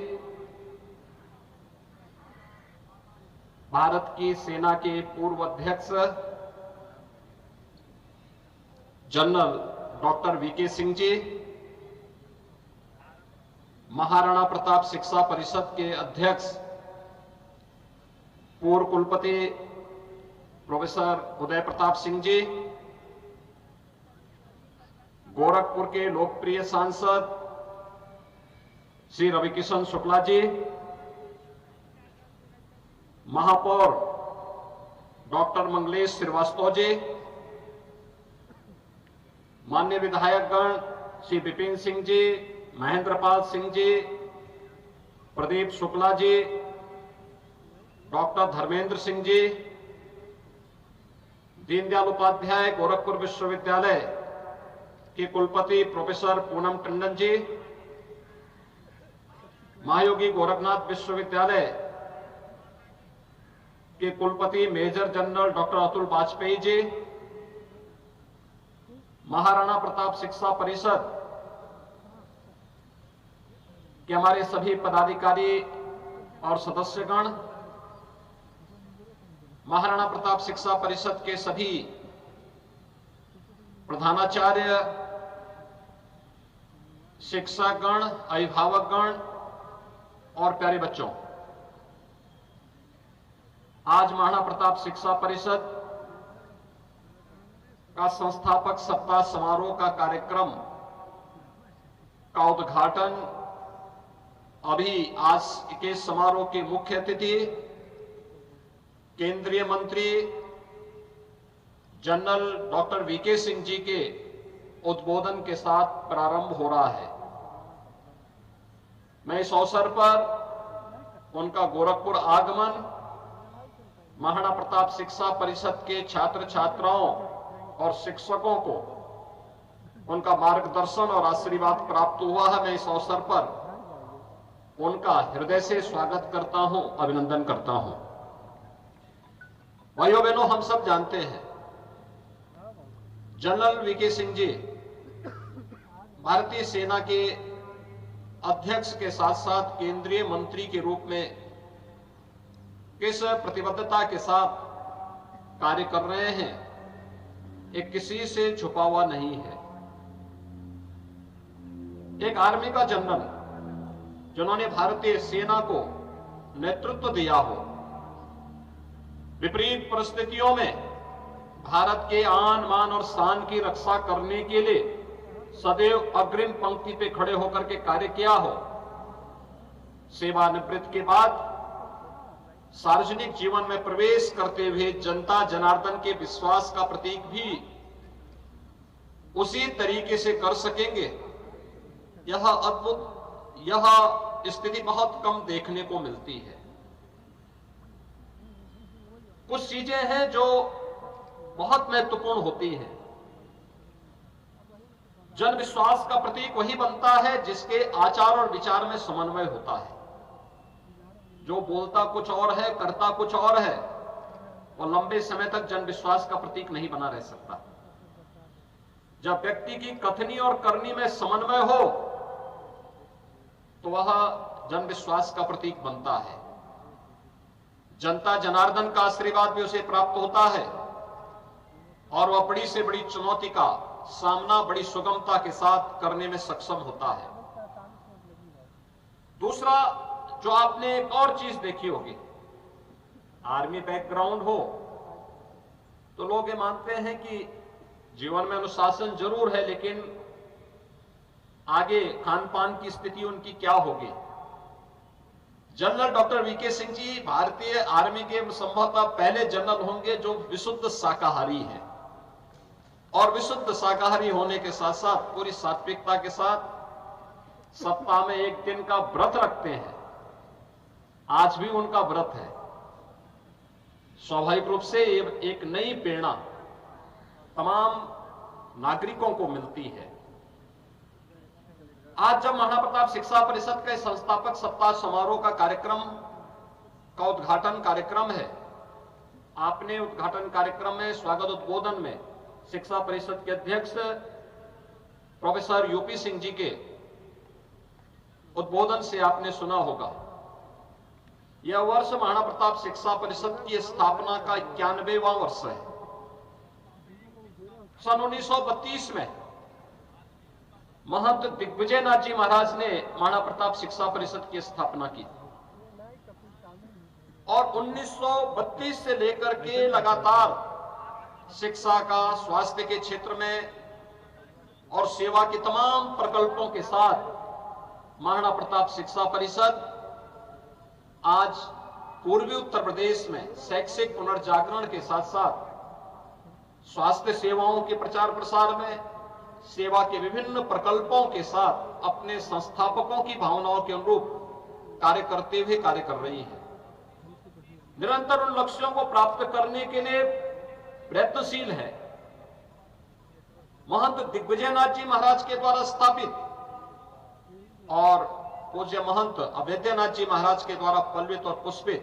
भारत की सेना के पूर्व अध्यक्ष जनरल डॉक्टर वीके सिंह जी, महाराणा प्रताप शिक्षा परिषद के अध्यक्ष पूर्व कुलपति प्रोफेसर उदय प्रताप सिंह जी, गोरखपुर के लोकप्रिय सांसद श्री रविकिशन शुक्ला जी, महापौर डॉक्टर मंगलेश श्रीवास्तव जी, माननीय विधायकगण श्री विपिन सिंह जी, महेंद्रपाल सिंह जी, प्रदीप शुक्ला जी, डॉक्टर धर्मेंद्र सिंह जी, दीनदयाल उपाध्याय गोरखपुर विश्वविद्यालय के कुलपति प्रोफेसर पूनम टंडन जी, महायोगी गोरखनाथ विश्वविद्यालय के कुलपति major general doctor Atul Vajpayee ji, Maharana Pratap Shiksha Parishad के हमारे सभी पदाधिकारी और सदस्यगण, महाराणा प्रताप शिक्षा परिषद के सभी प्रधानाचार्य, शिक्षकगण, अभिभावकगण और प्यारे बच्चों, आज महाराणा प्रताप शिक्षा परिषद का संस्थापक सप्ताह समारोह का कार्यक्रम का उद्घाटन अभी आज के समारोह के मुख्य अतिथि केंद्रीय मंत्री जनरल डॉक्टर वीके सिंह जी के उद्बोधन के साथ प्रारंभ हो रहा है। मैं इस अवसर पर उनका गोरखपुर आगमन, महाराणा प्रताप शिक्षा परिषद के छात्र छात्राओं और शिक्षकों को उनका मार्गदर्शन और आशीर्वाद प्राप्त हुआ है, मैं इस अवसर पर उनका हृदय से स्वागत करता हूं, अभिनंदन करता हूं। भाइयों बहनों, हम सब जानते हैं जनरल वीके सिंह जी भारतीय सेना के अध्यक्ष के साथ साथ केंद्रीय मंत्री के रूप में किस प्रतिबद्धता के साथ कार्य कर रहे हैं, एक किसी से छुपा हुआ नहीं है। एक आर्मी का जनरल जिन्होंने भारतीय सेना को नेतृत्व दिया हो, विपरीत परिस्थितियों में भारत के आन मान और शान की रक्षा करने के लिए सदैव अग्रिम पंक्ति पे खड़े होकर के कार्य किया हो, सेवानिवृत्ति के बाद सार्वजनिक जीवन में प्रवेश करते हुए जनता जनार्दन के विश्वास का प्रतीक भी उसी तरीके से कर सकेंगे, यह अद्भुत, यह स्थिति बहुत कम देखने को मिलती है। कुछ चीजें हैं जो बहुत महत्वपूर्ण होती है। जन विश्वास का प्रतीक वही बनता है जिसके आचार और विचार में समन्वय होता है। जो बोलता कुछ और है, करता कुछ और है, और लंबे समय तक जन विश्वास का प्रतीक नहीं बना रह सकता। जब व्यक्ति की कथनी और करनी में समन्वय हो तो वह जन विश्वास का प्रतीक बनता है। जनता जनार्दन का आशीर्वाद भी उसे प्राप्त होता है और वह बड़ी से बड़ी चुनौती का सामना बड़ी सुगमता के साथ करने में सक्षम होता है। दूसरा, जो आपने एक और चीज देखी होगी, आर्मी बैकग्राउंड हो तो लोग ये मानते हैं कि जीवन में अनुशासन जरूर है, लेकिन आगे खान पान की स्थिति उनकी क्या होगी। जनरल डॉक्टर वीके सिंह जी भारतीय आर्मी के संभवतः पहले जनरल होंगे जो विशुद्ध शाकाहारी हैं, और विशुद्ध शाकाहारी होने के साथ साथ पूरी सात्विकता के साथ सप्ताह में एक दिन का व्रत रखते हैं। आज भी उनका व्रत है। स्वाभाविक रूप से एक नई प्रेरणा तमाम नागरिकों को मिलती है। आज जब महाराणा प्रताप शिक्षा परिषद के संस्थापक सप्ताह समारोह का कार्यक्रम का उद्घाटन कार्यक्रम है, आपने उद्घाटन कार्यक्रम में स्वागत उद्बोधन में शिक्षा परिषद के अध्यक्ष प्रोफेसर यूपी सिंह जी के उद्बोधन से आपने सुना होगा। यह वर्ष महाराणा प्रताप शिक्षा परिषद की स्थापना का 91वां वर्ष है। सन 1932 में महंत दिग्विजयनाथ जी महाराज ने महाराणा प्रताप शिक्षा परिषद की स्थापना की और 1932 से लेकर के लगातार शिक्षा का, स्वास्थ्य के क्षेत्र में और सेवा के तमाम प्रकल्पों के साथ महाराणा प्रताप शिक्षा परिषद आज पूर्वी उत्तर प्रदेश में शैक्षिक पुनर्जागरण के साथ साथ स्वास्थ्य सेवाओं के प्रचार प्रसार में, सेवा के विभिन्न प्रकल्पों के साथ अपने संस्थापकों की भावनाओं के अनुरूप कार्य करते हुए कार्य कर रही है। निरंतर उन लक्ष्यों को प्राप्त करने के लिए प्रयत्नशील है। महंत दिग्विजयनाथ जी महाराज के द्वारा स्थापित और पूज्य महंत अभेद्यनाथ जी महाराज के द्वारा पल्वित और पुष्पित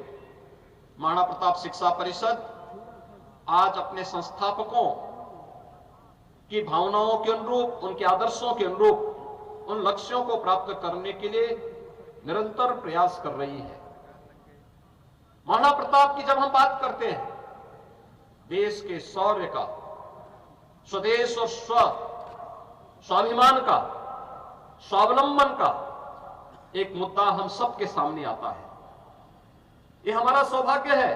महाराणा प्रताप शिक्षा परिषद आज अपने संस्थापकों की भावनाओं के अनुरूप, उनके आदर्शों के अनुरूप उन लक्ष्यों को प्राप्त करने के लिए निरंतर प्रयास कर रही है। महाराणा प्रताप की जब हम बात करते हैं, देश के शौर्य का, स्वदेश और स्वाभिमान का, स्वावलंबन का एक मुद्दा हम सबके सामने आता है। यह हमारा सौभाग्य है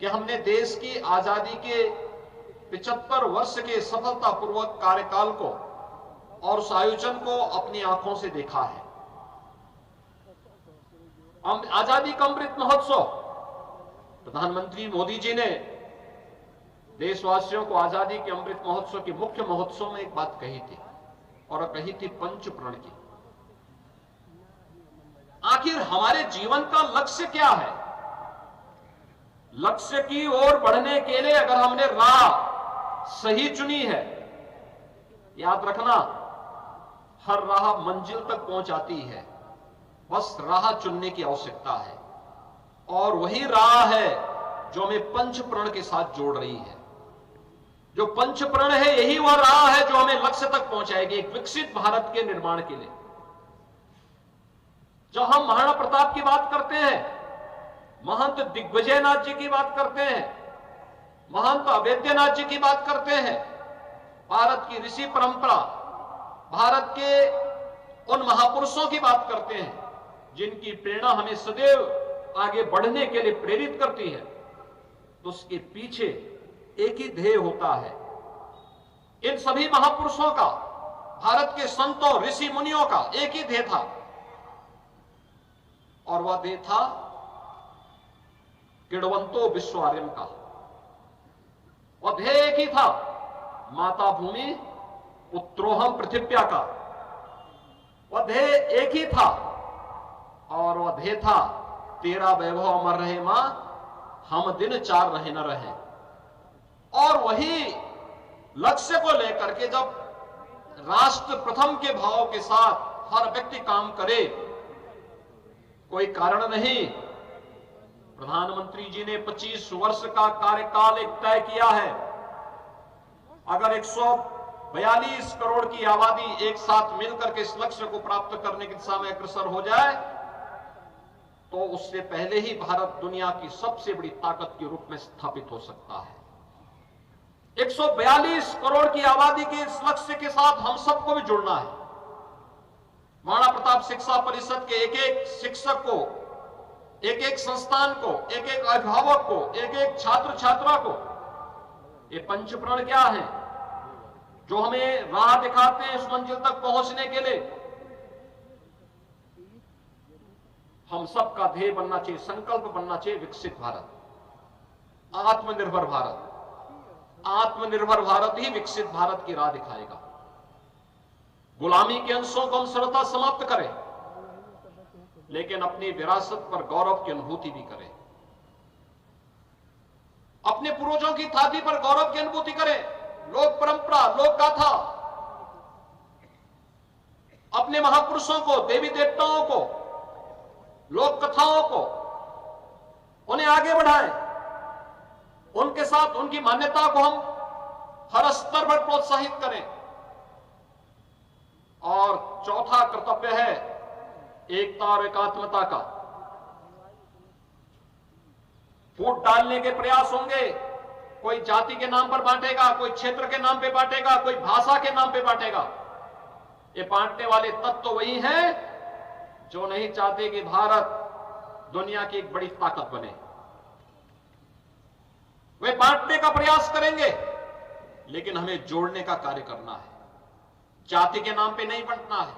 कि हमने देश की आजादी के 75 वर्ष के सफलतापूर्वक कार्यकाल को और उस आयोजन को अपनी आंखों से देखा है। आजादी का अमृत महोत्सव, प्रधानमंत्री मोदी जी ने देशवासियों को आजादी के अमृत महोत्सव के मुख्य महोत्सव में एक बात कही थी, और कही थी पंच प्रण की। आखिर हमारे जीवन का लक्ष्य क्या है? लक्ष्य की ओर बढ़ने के लिए अगर हमने राह सही चुनी है, याद रखना हर राह मंजिल तक पहुंचाती है, बस राह चुनने की आवश्यकता है। और वही राह है जो हमें पंच प्रण के साथ जोड़ रही है। जो पंच प्रण है, यही वह राह है जो हमें लक्ष्य तक पहुंचाएगी, एक विकसित भारत के निर्माण के लिए। जब हम महाराणा प्रताप की बात करते हैं, महंत दिग्विजयनाथ जी की बात करते हैं, महंत अभेद्यनाथ जी की बात करते हैं, भारत की ऋषि परंपरा, भारत के उन महापुरुषों की बात करते हैं जिनकी प्रेरणा हमें सदैव आगे बढ़ने के लिए प्रेरित करती है, तो उसके पीछे एक ही ध्येय होता है। इन सभी महापुरुषों का, भारत के संतों, ऋषि मुनियों का एक ही ध्येय था, और वह ध्येय था किड़वंतो विश्वार्यम का। वह ध्येय एक ही था, माता भूमि पुत्रोहम पृथिव्या का। वह ध्येय एक ही था, और वह ध्येय था तेरा वैभव अमर रहे मां, हम दिन चार रहे न रहे। और वही लक्ष्य को लेकर के जब राष्ट्र प्रथम के भाव के साथ हर व्यक्ति काम करे, कोई कारण नहीं। प्रधानमंत्री जी ने 25 वर्ष का कार्यकाल एक तय किया है। अगर 142 करोड़ की आबादी एक साथ मिलकर के इस लक्ष्य को प्राप्त करने की दिशा में अग्रसर हो जाए तो उससे पहले ही भारत दुनिया की सबसे बड़ी ताकत के रूप में स्थापित हो सकता है। 142 करोड़ की आबादी के इस लक्ष्य के साथ हम सबको भी जुड़ना है। महाराणा प्रताप शिक्षा परिषद के एक एक शिक्षक को, एक एक संस्थान को, एक एक अभिभावक को, एक एक छात्र छात्रा को ये पंचप्रण क्या है जो हमें राह दिखाते हैं इस मंजिल तक पहुंचने के लिए। हम सबका ध्येय बनना चाहिए, संकल्प बनना चाहिए विकसित भारत, आत्मनिर्भर भारत। आत्मनिर्भर भारत ही विकसित भारत की राह दिखाएगा। गुलामी के अंशों को हम सर्वथा समाप्त करें, लेकिन अपनी विरासत पर गौरव की अनुभूति भी करें। अपने पूर्वजों की थाती पर गौरव की अनुभूति करें। लोक परंपरा, लोक गाथा, अपने महापुरुषों को, देवी देवताओं को, लोक कथाओं को, उन्हें आगे बढ़ाएं। उनके साथ उनकी मान्यता को हम हर स्तर पर प्रोत्साहित करें। और चौथा कर्तव्य है एकता और एकात्मता का। फूट डालने के प्रयास होंगे, कोई जाति के नाम पर बांटेगा, कोई क्षेत्र के नाम पे बांटेगा, कोई भाषा के नाम पे बांटेगा। ये बांटने वाले तत्व तो वही हैं जो नहीं चाहते कि भारत दुनिया की एक बड़ी ताकत बने। वे बांटने का प्रयास करेंगे, लेकिन हमें जोड़ने का कार्य करना है। जाति के नाम पे नहीं बंटना है।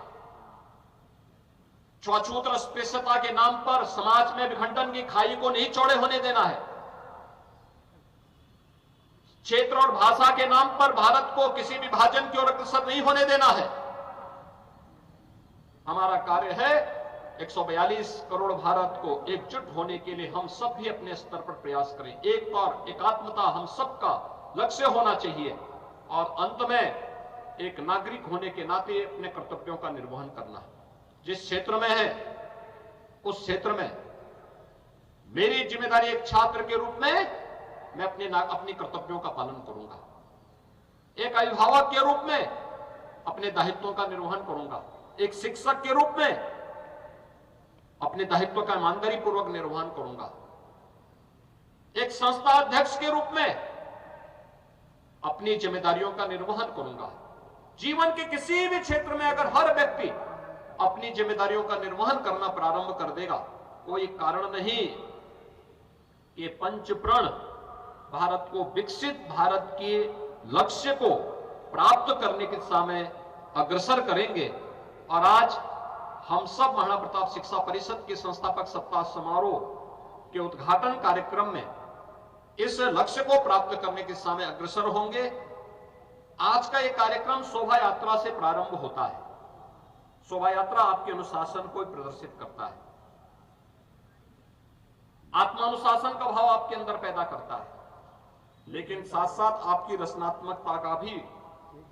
छुआछूत और अस्पृश्यता के नाम पर समाज में विखंडन की खाई को नहीं चौड़े होने देना है। क्षेत्र और भाषा के नाम पर भारत को किसी विभाजन की ओर अग्रसर नहीं होने देना है। हमारा कार्य है 142 करोड़ भारत को एकजुट होने के लिए हम सब भी अपने स्तर पर प्रयास करें। एक और एकात्मता हम सबका लक्ष्य होना चाहिए और अंत में एक नागरिक होने के नाते अपने कर्तव्यों का निर्वहन करना। जिस क्षेत्र में है उस क्षेत्र में मेरी जिम्मेदारी एक छात्र के रूप में मैं अपनी कर्तव्यों का पालन करूंगा। एक अभिभावक के रूप में अपने दायित्वों का निर्वहन करूंगा। एक शिक्षक के रूप में अपने दायित्व का ईमानदारी पूर्वक निर्वहन करूंगा। एक संस्था अध्यक्ष के रूप में अपनी जिम्मेदारियों का निर्वहन करूंगा। जीवन के किसी भी क्षेत्र में अगर हर व्यक्ति अपनी जिम्मेदारियों का निर्वहन करना प्रारंभ कर देगा, कोई कारण नहीं ये पंचप्रण भारत को विकसित भारत के लक्ष्य को प्राप्त करने की दिशा में अग्रसर करेंगे। और आज हम सब महाराणा प्रताप शिक्षा परिषद के संस्थापक सप्ताह समारोह के उद्घाटन कार्यक्रम में इस लक्ष्य को प्राप्त करने की दिशा में अग्रसर होंगे। आज का यह कार्यक्रम शोभा यात्रा से प्रारंभ होता है। शोभा यात्रा आपके अनुशासन को प्रदर्शित करता है, आत्मानुशासन का भाव आपके अंदर पैदा करता है, लेकिन साथ साथ आपकी रचनात्मकता का भी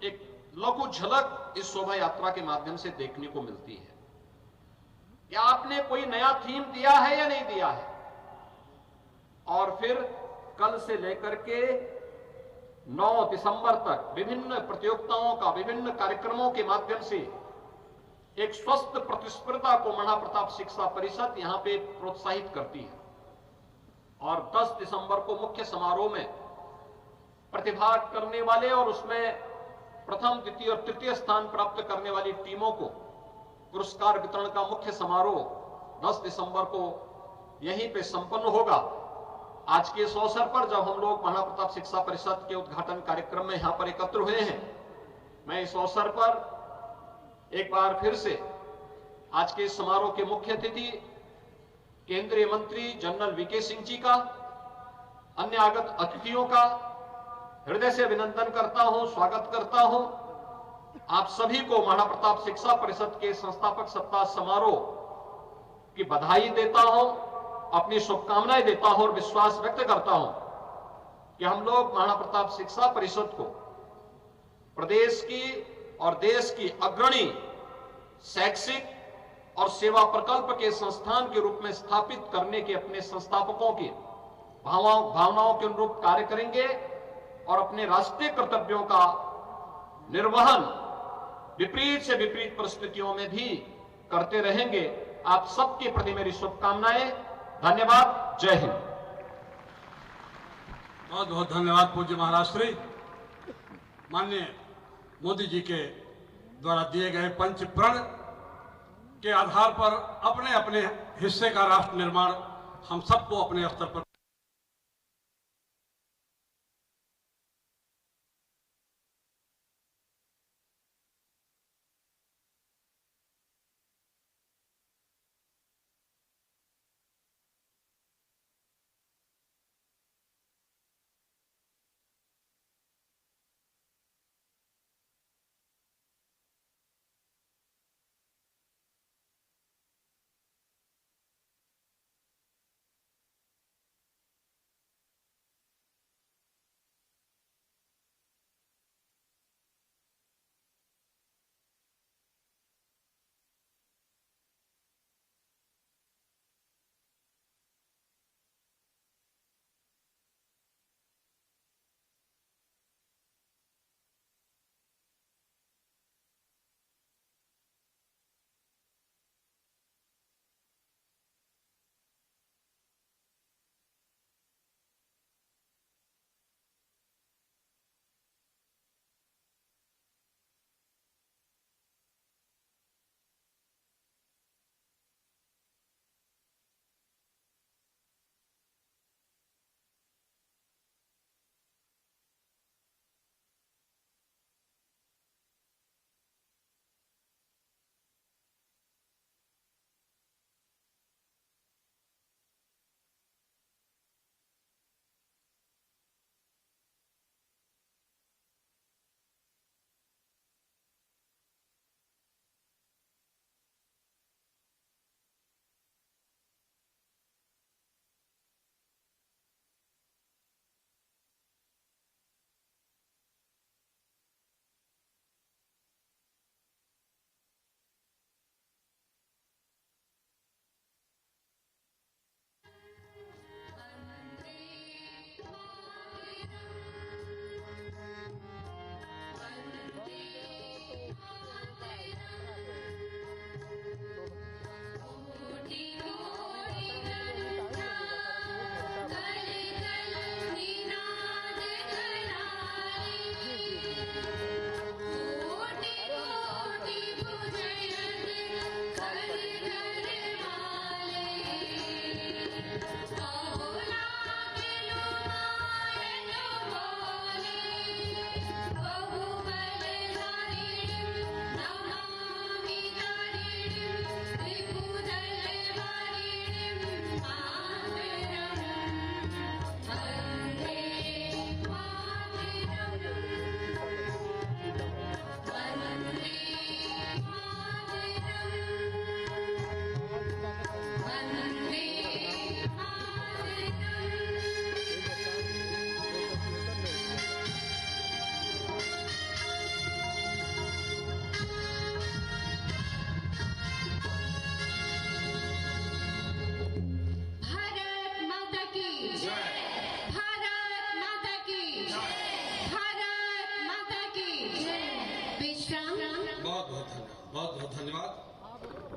एक लघु झलक इस शोभा यात्रा के माध्यम से देखने को मिलती है। क्या आपने कोई नया थीम दिया है या नहीं दिया है? और फिर कल से लेकर के 9 दिसंबर तक विभिन्न प्रतियोगिताओं का, विभिन्न कार्यक्रमों के माध्यम से एक स्वस्थ प्रतिस्पर्धा को महाराणा प्रताप शिक्षा परिषद यहां पे प्रोत्साहित करती है। और 10 दिसंबर को मुख्य समारोह में प्रतिभाग करने वाले और उसमें प्रथम, द्वितीय और तृतीय स्थान प्राप्त करने वाली टीमों को पुरस्कार वितरण का मुख्य समारोह 10 दिसंबर को यहीं पे संपन्न होगा। आज के इस अवसर पर जब हम लोग महाराणा प्रताप शिक्षा परिषद के उद्घाटन कार्यक्रम में यहां पर एकत्र हुए हैं, मैं इस अवसर पर एक बार फिर से आज के इस समारोह के मुख्य अतिथि केंद्रीय मंत्री जनरल वीके सिंह जी का, अन्य आगत अतिथियों का हृदय से अभिनंदन करता हूं, स्वागत करता हूं। आप सभी को महाराणा प्रताप शिक्षा परिषद के संस्थापक सप्ताह समारोह की बधाई देता हूं, अपनी शुभकामनाएं देता हूं और विश्वास व्यक्त करता हूं कि हम लोग महाराणा प्रताप शिक्षा परिषद को प्रदेश की और देश की अग्रणी शैक्षिक और सेवा प्रकल्प के संस्थान के रूप में स्थापित करने के अपने संस्थापकों की भावनाओं के अनुरूप कार्य करेंगे और अपने राष्ट्रीय कर्तव्यों का निर्वहन विपरीत से विपरीत परिस्थितियों में भी करते रहेंगे। आप सबके प्रति मेरी शुभकामनाएं। धन्यवाद। जय हिंद। बहुत बहुत धन्यवाद पूज्य महाराज श्री। माननीय मोदी जी के द्वारा दिए गए पंच प्रण के आधार पर अपने अपने हिस्से का राष्ट्र निर्माण हम सबको अपने स्तर पर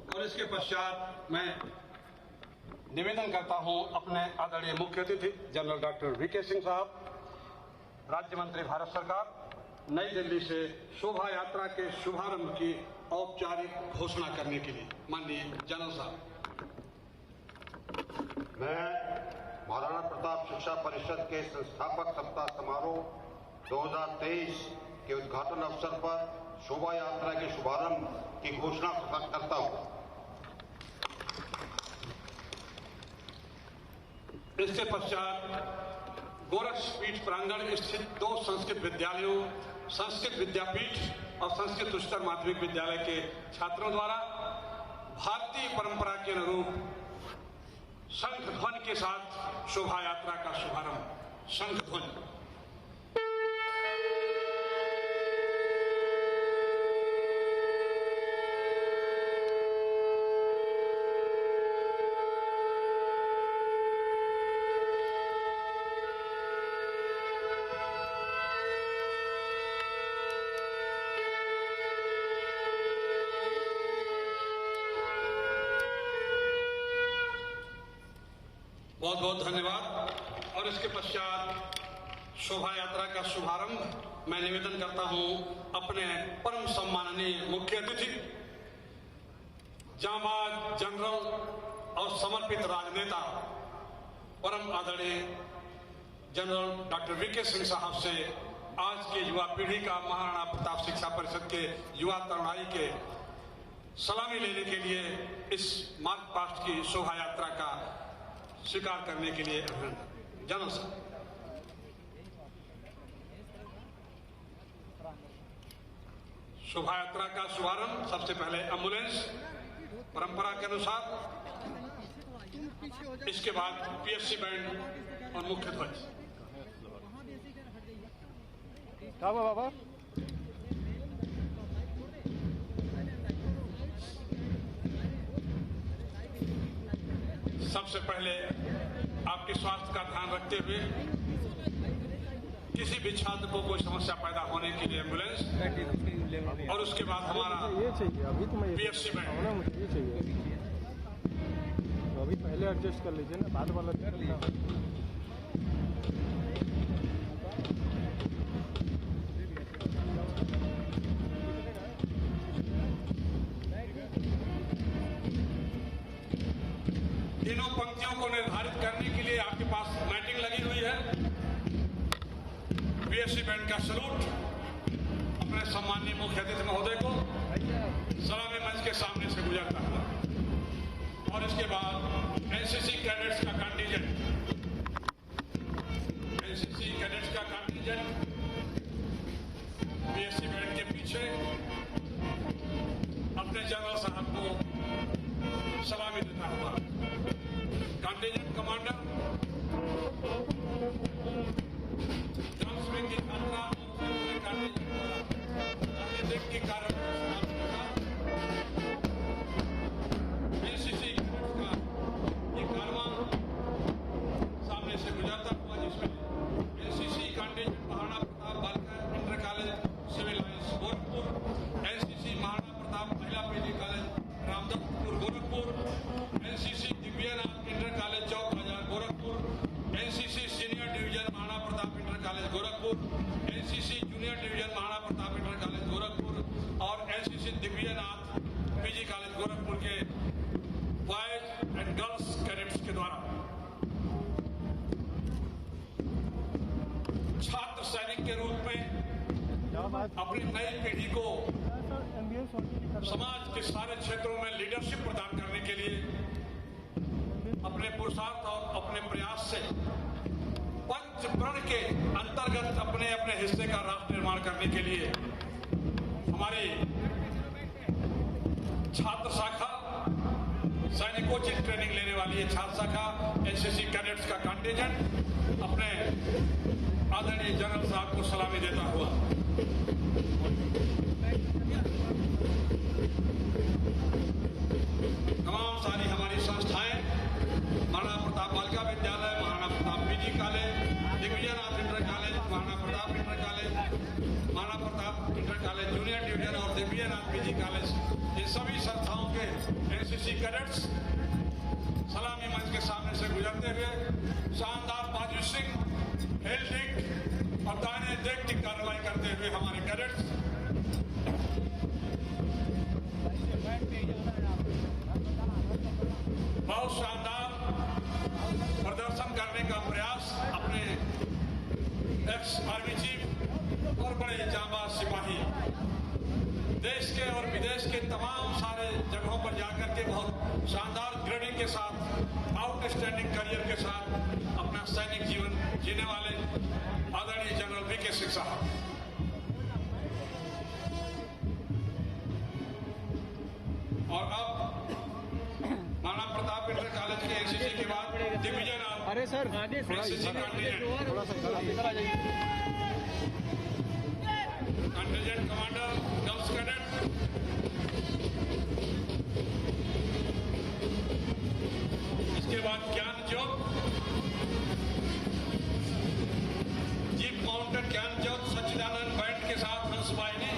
और इसके पश्चात मैं निवेदन करता हूं अपने आदरणीय मुख्य अतिथि जनरल डॉक्टर वीके सिंह साहब, राज्य मंत्री भारत सरकार, नई दिल्ली से शोभा यात्रा के शुभारंभ की औपचारिक घोषणा करने के लिए। माननीय जनरल साहब। मैं महाराणा प्रताप शिक्षा परिषद के संस्थापक सप्ताह समारोह 2023 के उद्घाटन अवसर पर शोभा यात्रा के शुभारंभ की घोषणा करता हूं। इसके पश्चात गोरक्षपीठ प्रांगण स्थित 2 संस्कृत विद्यालयों, संस्कृत विद्यापीठ और संस्कृत उच्चतर माध्यमिक विद्यालय के छात्रों द्वारा भारतीय परंपरा के अनुरूप शंख ध्वनि के साथ शोभा यात्रा का शुभारंभ शंख ध्वनि। बहुत बहुत धन्यवाद। और इसके पश्चात शोभा यात्रा का शुभारंभ मैं निवेदन करता हूं अपने परम सम्माननीय मुख्य अतिथि, जांबाज जनरल और समर्पित राजनेता परम आदरणीय जनरल डॉक्टर वीके सिंह साहब से आज के युवा पीढ़ी का महाराणा प्रताप शिक्षा परिषद के युवा तरुणाई के सलामी लेने के लिए इस मार्ग पास्ट की शोभा यात्रा का स्वीकार करने के लिए अभिनंदन। जनरल साहब। शोभा यात्रा का शुभारंभ सबसे पहले एम्बुलेंस परंपरा के अनुसार, इसके बाद पीएससी बैंड और मुख्य ध्वज। बाबा सबसे पहले आपके स्वास्थ्य का ध्यान रखते हुए किसी भी छात्र को कोई समस्या पैदा होने के लिए एम्बुलेंस, और उसके बाद हमारा ये चाहिए अभी तो मैं पीएससी बैंड। ना मुझे ये चाहिए तो अभी पहले एडजस्ट कर लीजिए ना, बाद वाला कर लीजिए। तीनों पंक्तियों को निर्धारित करने के लिए आपके पास मैटिंग लगी हुई है। पीएससी बैंड का सलूट अपने सम्माननीय मुख्य अतिथि महोदय को सलामी मंच के सामने से गुजरता हुआ, और इसके बाद एनसीसी कैडेट्स का कंटीजेंट, एनसीसी कैडेट्स का कंटीजेंट पीएससी बैंड के पीछे अपने जनरल साहब को सलामी देता हुआ। कंटीजेंट कमांडर की छात्रा कंटीजेंट के कारण एनसीसी का ये कारवां सामने से गुजरता हुआ, जिसमें NCC contingent Maharana Pratap Balika inter college civil lines Gorakhpur, NCC Maharana Pratap Mahila PG college Ramdattpur Gorakhpur, NCC Divyanath inter college Chowk Bazaar Gorakhpur, NCC senior division Maharana Pratap inter college Gorakhpur, NCC junior division Maharana Pratap inter college Gorakhpur और NCC Divyanath PG college Gorakhpur के बॉयज एंड गर्ल्स कैडेट्स के द्वारा छात्र सैनिक के रूप में अपनी नई पीढ़ी को समाज के सारे क्षेत्रों में लीडरशिप प्रदान करने के लिए अपने पुरुषार्थ और अपने प्रयास से पंचप्रण के अंतर्गत अपने अपने हिस्से का राष्ट्र निर्माण करने के लिए हमारी छात्र शाखा सैनिकोचित ट्रेनिंग लेने वाली है छात्र शाखा एनसीसी कैडेट्स का कंटीजेंट अपने आदरणीय जनरल साहब को सलामी देता हुआ तमाम सारी हमारी संस्थाएं Maharana Pratap Balika Vidyalaya, Maharana Pratap PG college, Divyanath inter college, Maharana Pratap inter college, Maharana Pratap inter college junior division और दिव्यानाथ पीजी कॉलेज, इन सभी संस्थाओं के एनसीसी कैडेट्स सलामी मंच के सामने से गुजरते हुए शानदार बाजू सिंह हेल्डिक और दाहिने देख की कार्रवाई करते हुए हमारे कैडेट्स बहुत शानदार प्रदर्शन करने का प्रयास अपने एक्स आर्मी चीफ और बड़े जांबाज सिपाही देश के और विदेश के तमाम सारे जगहों पर जाकर के बहुत शानदार ग्रेडिंग के साथ आउटस्टैंडिंग करियर के साथ अपना सैनिक जीवन जीने वाले आदरणीय जनरल वीके सिंह साहब। और अब महाराणा प्रताप इंटर कॉलेज के एनसीसी के बाद दिग्विजय अरे सर आगे एनसीसी कैडेट, थोड़ा सा इधर आ जाइए। कंटिजेंट कमांडर गर्ल्स कैडेट, इसके बाद ज्ञान ज्योत, जीप माउंटेड ज्ञान ज्योत सच्चिदानंद बैंड के साथ हंस वाहिनी,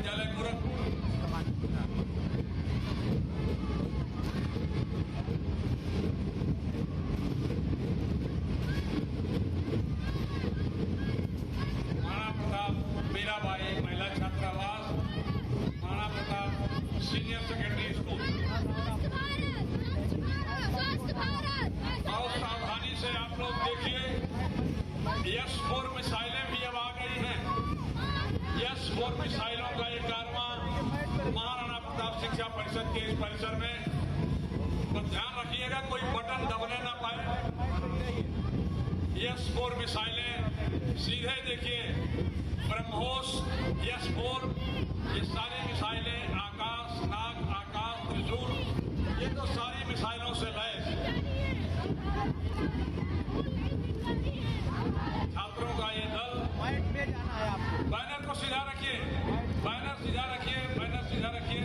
महाविद्यालय गोरखपुर, महाराणा प्रताप मीराबाई महिला छात्रावास, Maharana Pratap senior secondary school. बहुत सावधानी से आप लोग देखिए, यस-4 मिसाइलें भी अब आ गई हैं। यस-4 मिसाइलों का ये कारवां महाराणा प्रताप शिक्षा परिषद के इस परिसर में, तो ध्यान रखिएगा कोई बटन दबने ना पाए। यस-4 मिसाइलें सीधे देखिए ब्रह्मोस, यस-4, ये सारी मिसाइलें आकाश नाग, आकाश त्रिशूल, ये तो सारी मिसाइलों से लैस। छात्रों का ये दल, बैनर को सीधा रखिए, बैनर सीधा रखिए, बैनर सीधा रखिए।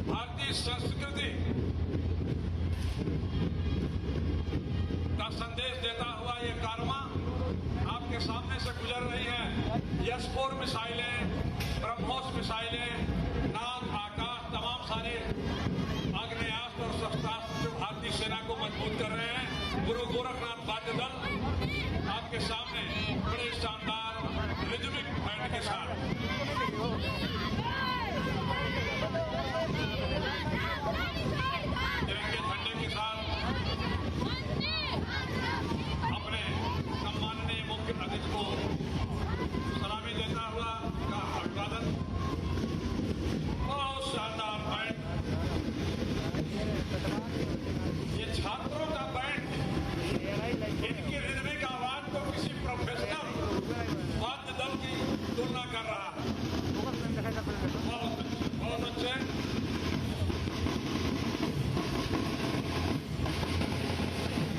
भारतीय संस्कृति का संदेश देता हुआ ये कारवां आपके सामने से गुजर रही है। यस-4 मिसाइलें, ब्रह्मोस मिसाइलें, नाग, आकाश, तमाम सारे आग्नेयास्त्र और शस्त्रास्त्र जो भारतीय सेना को मजबूत कर रहे हैं। गुरु गोरखनाथ वाद्य दल आपके सामने बड़े शानदार रिदमिक बैंड के साथ तिरंगे झंडे के साथ अपने सम्माननीय मुख्य अतिथि को सलामी देता हुआ का अभिवादन। बहुत शानदार बैंड, ये छात्रों का बैंड, इनकी रिदमिक आवाज तो किसी प्रोफेशनल वाद्य दल की तुलना कर रहा है। बहुत अच्छे।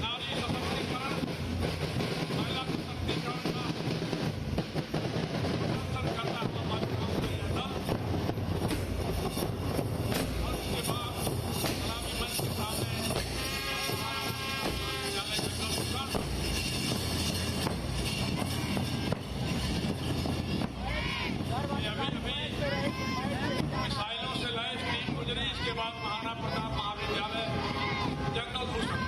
नारी सशक्तिकरण, महिला सशक्तिकरण का समर्थन करता हुआ मजबूत यह दल, और उसके बाद सलामी मंच के सामने विद्यालय जंगल भूषण, अभी मिसाइलों से लैस टीम गुजरी। इसके बाद महाराणा प्रताप महाविद्यालय जंगल भूषण।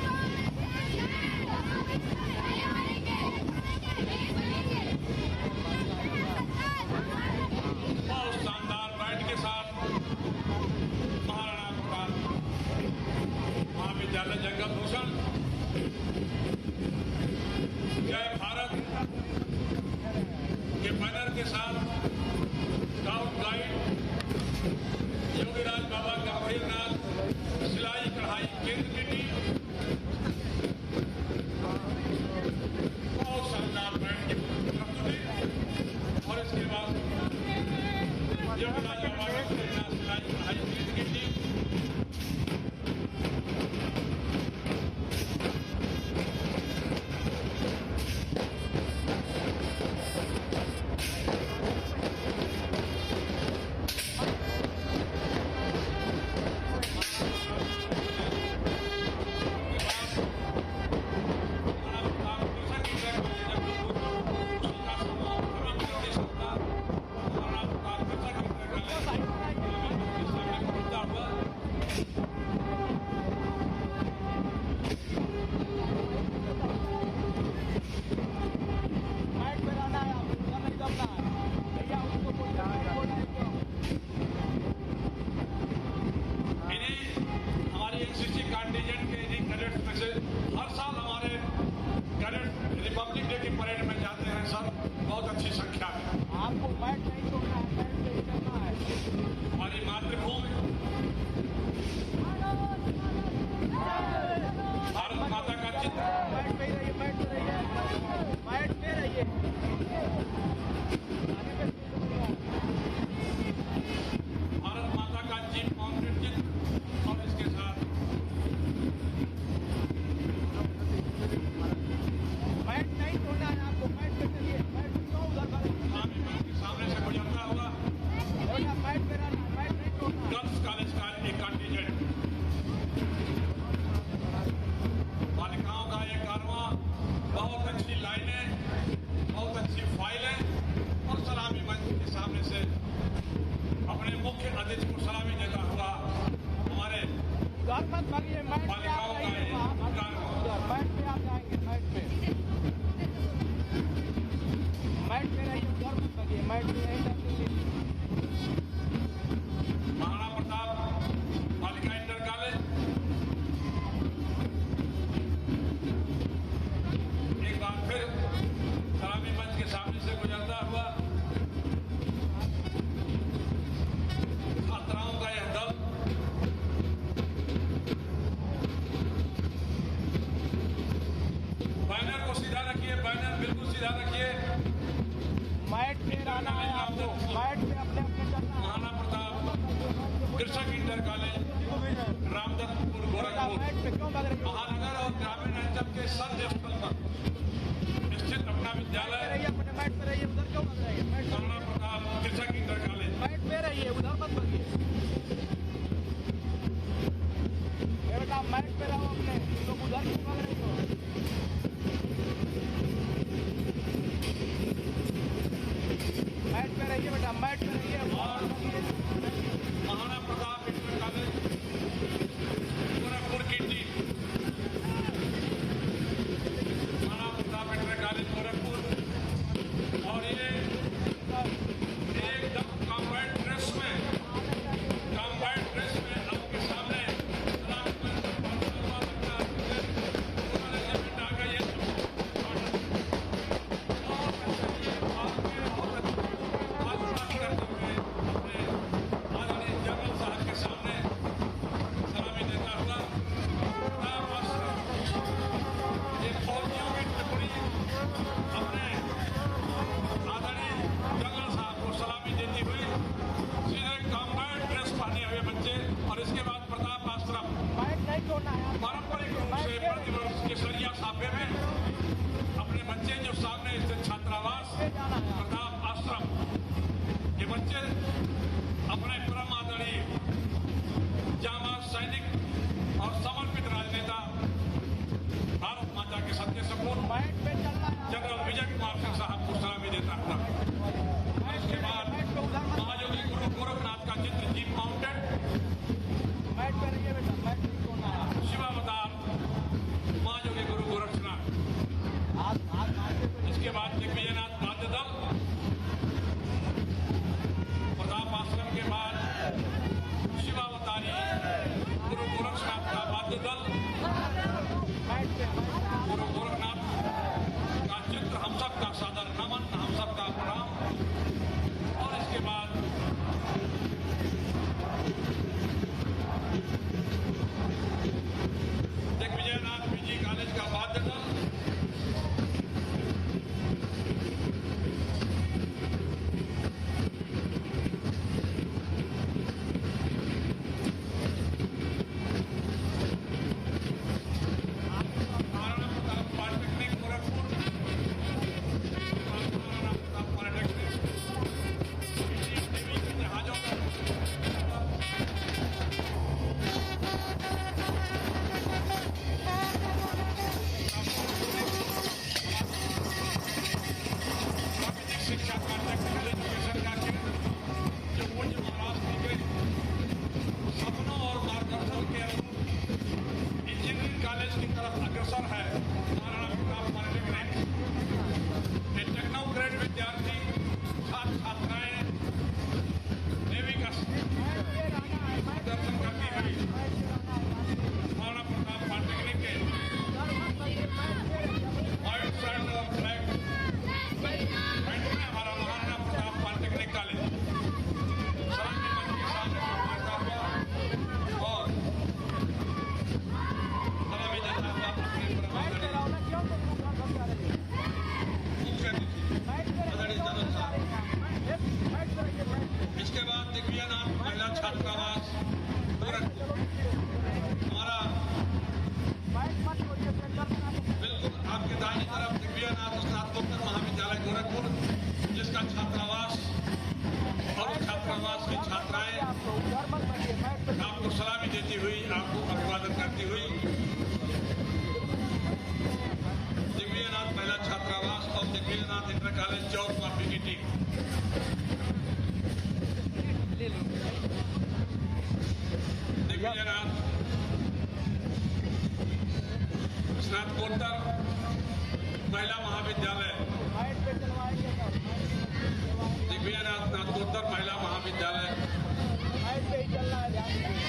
बहुत शानदार बैंड के साथ महाराणा प्रताप महाविद्यालय जंगल भूषण। जय भारत के बैनर के साथ स्काउट गाइड योगीराज बाबा गंभीरनाथ सिलाई कढ़ाई केंद्र की टीम, बहुत शानदार बैंड की प्रस्तुति। और इसके बाद योगीराज बाबा गंभीरनाथ सिलाई कढ़ाई केंद्र की team. Maharana Pratap Balika inter college, एक बार फिर सलामी मंच के सामने से गुजरता हुआ छात्राओं का यह दल बैनर को सीधा रखिए, बैनर बिल्कुल सीधा रखिए। मैट पे आना है आपको, मैट पे अपने अपने चलना। महाराणा प्रताप कृषक inter college, Ramdattpur, Gorakhpur mat पे क्यों लग रही हो? महानगर और ग्रामीण अंचल के सर्व स्थल पर स्थित अपना विद्यालय रहिए, अपने मैट पे रहिए, उधर क्यों लग रही है? मैट महाराणा प्रताप कृषक इंटर कॉलेज, मैट पे रहिए, उधर मत लगिए। ये बेटा मैट पे रहो अपने, लोग उधर क्यों लग रही हो? मैट पे रहिए बेटा, मैट पे रहिए। महाराणा प्रताप इंटर कॉलेज गोरखपुर की team, Maharana Pratap inter college Gorakhpur, और ये एकदम कॉम्बैट ड्रेस में आपके सामने और इसके बाद प्रताप आश्रम पारंपरिक रूप से प्रतिवर्ष केसरिया साफे में अपने बच्चे जो सामने स्थित छात्रावास प्रताप आश्रम, ये बच्चे अपने परम आदरणीय जांबाज सैनिक और समर्पित राजनेता भारत माता के सत्य सपूत जनरल विजय कुमार सिंह साहब को सलामी देता हूँ। इसके बाद महायोगी गुरु गोरखनाथ का चित्र जीप माउंटेड शिवावतार महायोगी गुरु गोरखनाथ। इसके बाद दिग्विजयनाथ वाद्य दल, प्रताप आश्रम के बाद शिवावतारी गुरु गोरखनाथ का वाद्य दल, गुरु गोरखनाथ का चित्र, हम सबका सादर नमन, हम सबका प्रणाम। और इसके बाद दिग्विजयनाथ पीजी कॉलेज का वाद्य दल, महाराणा प्रताप पॉलिटेक्निक गोरखपुर, महाराणा प्रताप पॉलिटेक्निक देवी के जहाजों का शिक्षा का टेक्निकल एजुकेशन का केंद्र जो पूज्य महाराज जी के सपनों और मार्गदर्शन के अनुरूप इंजीनियरिंग कॉलेज की तरफ अग्रसर है। महाराणा प्रताप पॉलिटेक्निक ये टेक्नोक्रेट विद्यार्थी छात्र छात्राएं नेवी का दर्शन करती हुई महाराणा प्रताप पॉलिटेक्निक के वाइट साइड और ब्लैक हमारा महाराणा प्रताप पॉलिटेक्निक कॉलेज सलामी मंच के सामने गुजरता हुआ और सलामी देता हुआ अपने इसके बाद दिग्विजयनाथ महिला छात्रावास गोरखपुर, हमारा बिल्कुल आपके दाहिनी तरफ दिग्विजयनाथ स्नातकोत्तर महाविद्यालय गोरखपुर, जिसका छात्रावास और छात्रावास की छात्राएं आपको सलामी देती हुई, आपको अभिवादन करती हुई दिग्विजयनाथ महिला छात्रावास और दिग्विजयनाथ इंटर कॉलेज चौक माफी की टीम। दिग्विजयनाथ स्नातकोत्तर महिला महाविद्यालय, दिग्विजय महाविद्यालय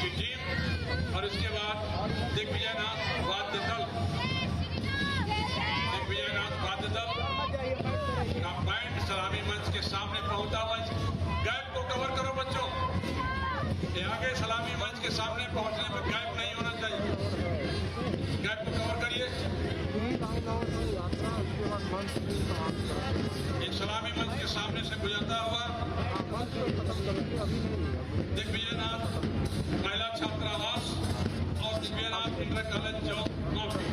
की टीम और इसके बाद दिग्विजयनाथ वाद्य दल का बैंड सलामी मंच के सामने पहुंचा हुआ। गैप को कवर करो बच्चों, ये आगे सलामी मंच के सामने पहुंचने में गैप नहीं होना चाहिए। गैप को कवर करिए। एक सलामी मंच के सामने से गुजरता हुआ दिग्विजयनाथ महिला छात्रावास और दिग्विजयनाथ इंटर कॉलेज चौक नौकरी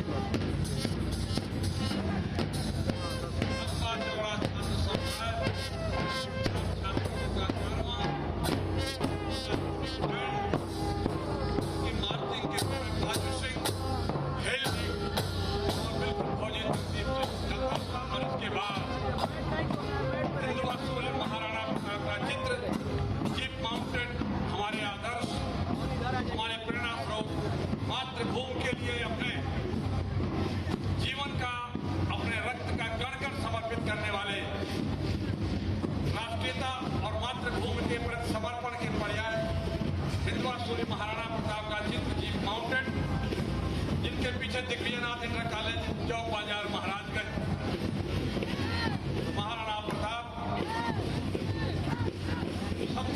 मातृभूमि के लिए अपने जीवन का, अपने रक्त का कण-कण समर्पित करने वाले, राष्ट्रीयता और मातृभूमि के प्रति समर्पण के पर्याय हिंदुआ सूर्य महाराणा प्रताप का चित्र जीप माउंटेन, जिनके पीछे दिग्विजयनाथ इंटर कॉलेज चौक बाजार महाराजगंज। महाराणा प्रताप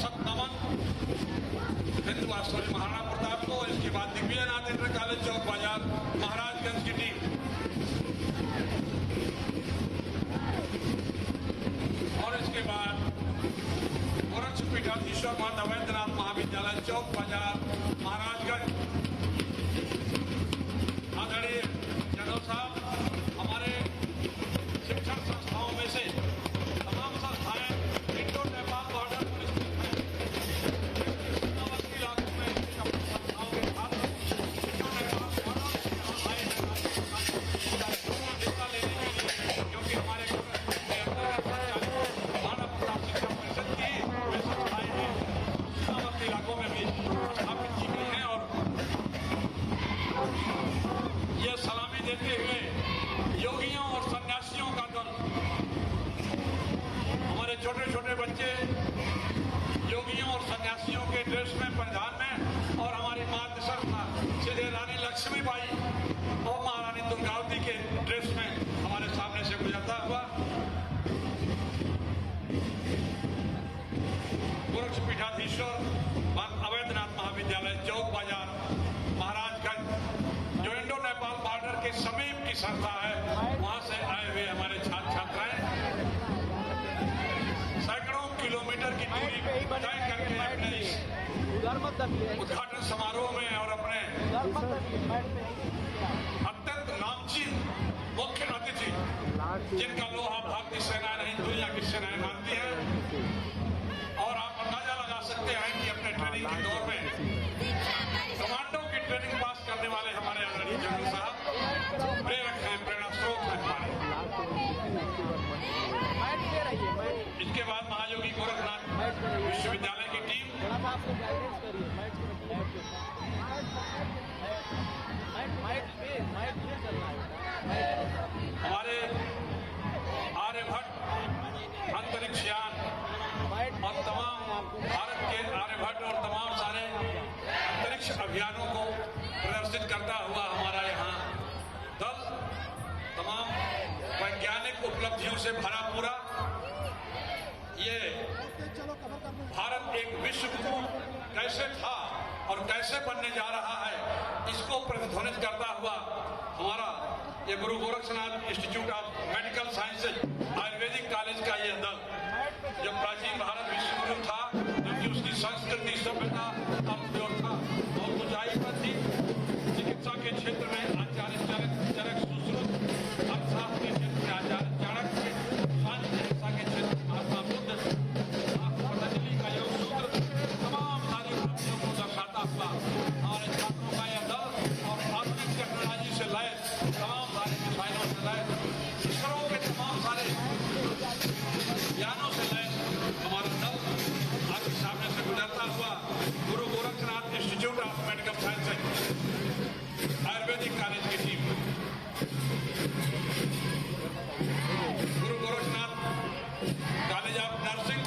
सत नमन हिंदुआ सूर्य महाराणा प्रताप को। इसके बाद दिग्विजयनाथ इंटर कॉलेज चौक बाजार महाराजगंज की टीम और इसके बाद गोरक्ष पीठाधीश्वर माता वैद्यनाथ महाविद्यालय चौक बाजार महाराजगंज। आदरणीय जनरल साहब, हमारे शिक्षण संस्थाओं में से तमाम संस्थाएं इंडो नेपाल बॉर्डर इलाकों में अपनी संस्थाओं के साथ इंडो नेपाल बॉर्डर हिस्सा लेने के लिए, क्योंकि हमारे मानव प्रताप शिक्षा परिषद की वे संस्थाएं हैं सीमावर्ती इलाकों में भी स्थापित की गई हैं। और ये सलामी देते हुए योगियों और सन्यासियों का दल, हमारे छोटे छोटे बच्चे योगियों और सन्यासियों के ड्रेस में, परिधान में, और हमारी मातृ संस्था श्री रानी लक्ष्मीबाई और महारानी दुर्गावती के ड्रेस में हमारे सामने से गुजरता हुआ गोरक्ष पीठाधीश्वर अवैधनाथ महाविद्यालय चौक बाजार महाराजगंज, जो इंडो नेपाल बॉर्डर के समीप की संस्था है, वहां से आए हुए हमारे छात्र छात्राएं सैकड़ों किलोमीटर की दूरी तय करके अपने इस उद्घाटन समारोह में और अपने अत्यंत नामचीन मुख्य अतिथि, जिनका लोहा भारतीय सेना नहीं दुनिया की सेनाएं मानती है, और आप अंदाजा लगा सकते हैं कि अपने ट्रेनिंग के दौर में कमांडो की ट्रेनिंग पास करने वाले हमारे आदरणीय जनरल साहब प्रेरक हैं, प्रेरणा स्रोत हैं हमारे। इसके बाद महायोगी गोरखनाथ विश्वविद्यालय की टीम हमारे आर्यभट्ट अंतरिक्ष यान और तमाम भारत के आर्यभट्ट और तमाम सारे अंतरिक्ष अभियानों को प्रदर्शित करता हुआ हमारा यहाँ दल तमाम वैज्ञानिक उपलब्धियों से भरा पूरा, ये भारत एक विश्व गुरु कैसे था और कैसे बनने जा रहा है, इसको प्रतिध्वनित करता हुआ हमारा ये Guru Gorakshnath institute of medical sciences Ayurvedic college का ये दल, जो प्राचीन भारत विश्व गुरु था, क्योंकि उसकी संस्कृति, सभ्यता, अर्थव्यवस्था बहुत ऊंचाई पर थी। चिकित्सा के क्षेत्र में आचार्य चरक सुश्रुत, अर्थशास्त्र के क्षेत्र में आचार्य चाणक्य, सांख्य चिकित्सा के क्षेत्र में महात्मा बुद्ध, पतंजलि का योग सूत्र, तमाम सारी उपलब्धियों को दर्शाता हुआ हमारे छात्रों का यह दल और आधुनिक टेक्नोलॉजी से लैस, तमाम सारे मिसाइलों से लैस, इसरो के तमाम सारे ज्ञानों से लैस हमारा दल आपके सामने से गुजरता हुआ Guru Gorakshnath institute of medical sciences Ayurvedic college की team, Guru Gorakshnath college of nursing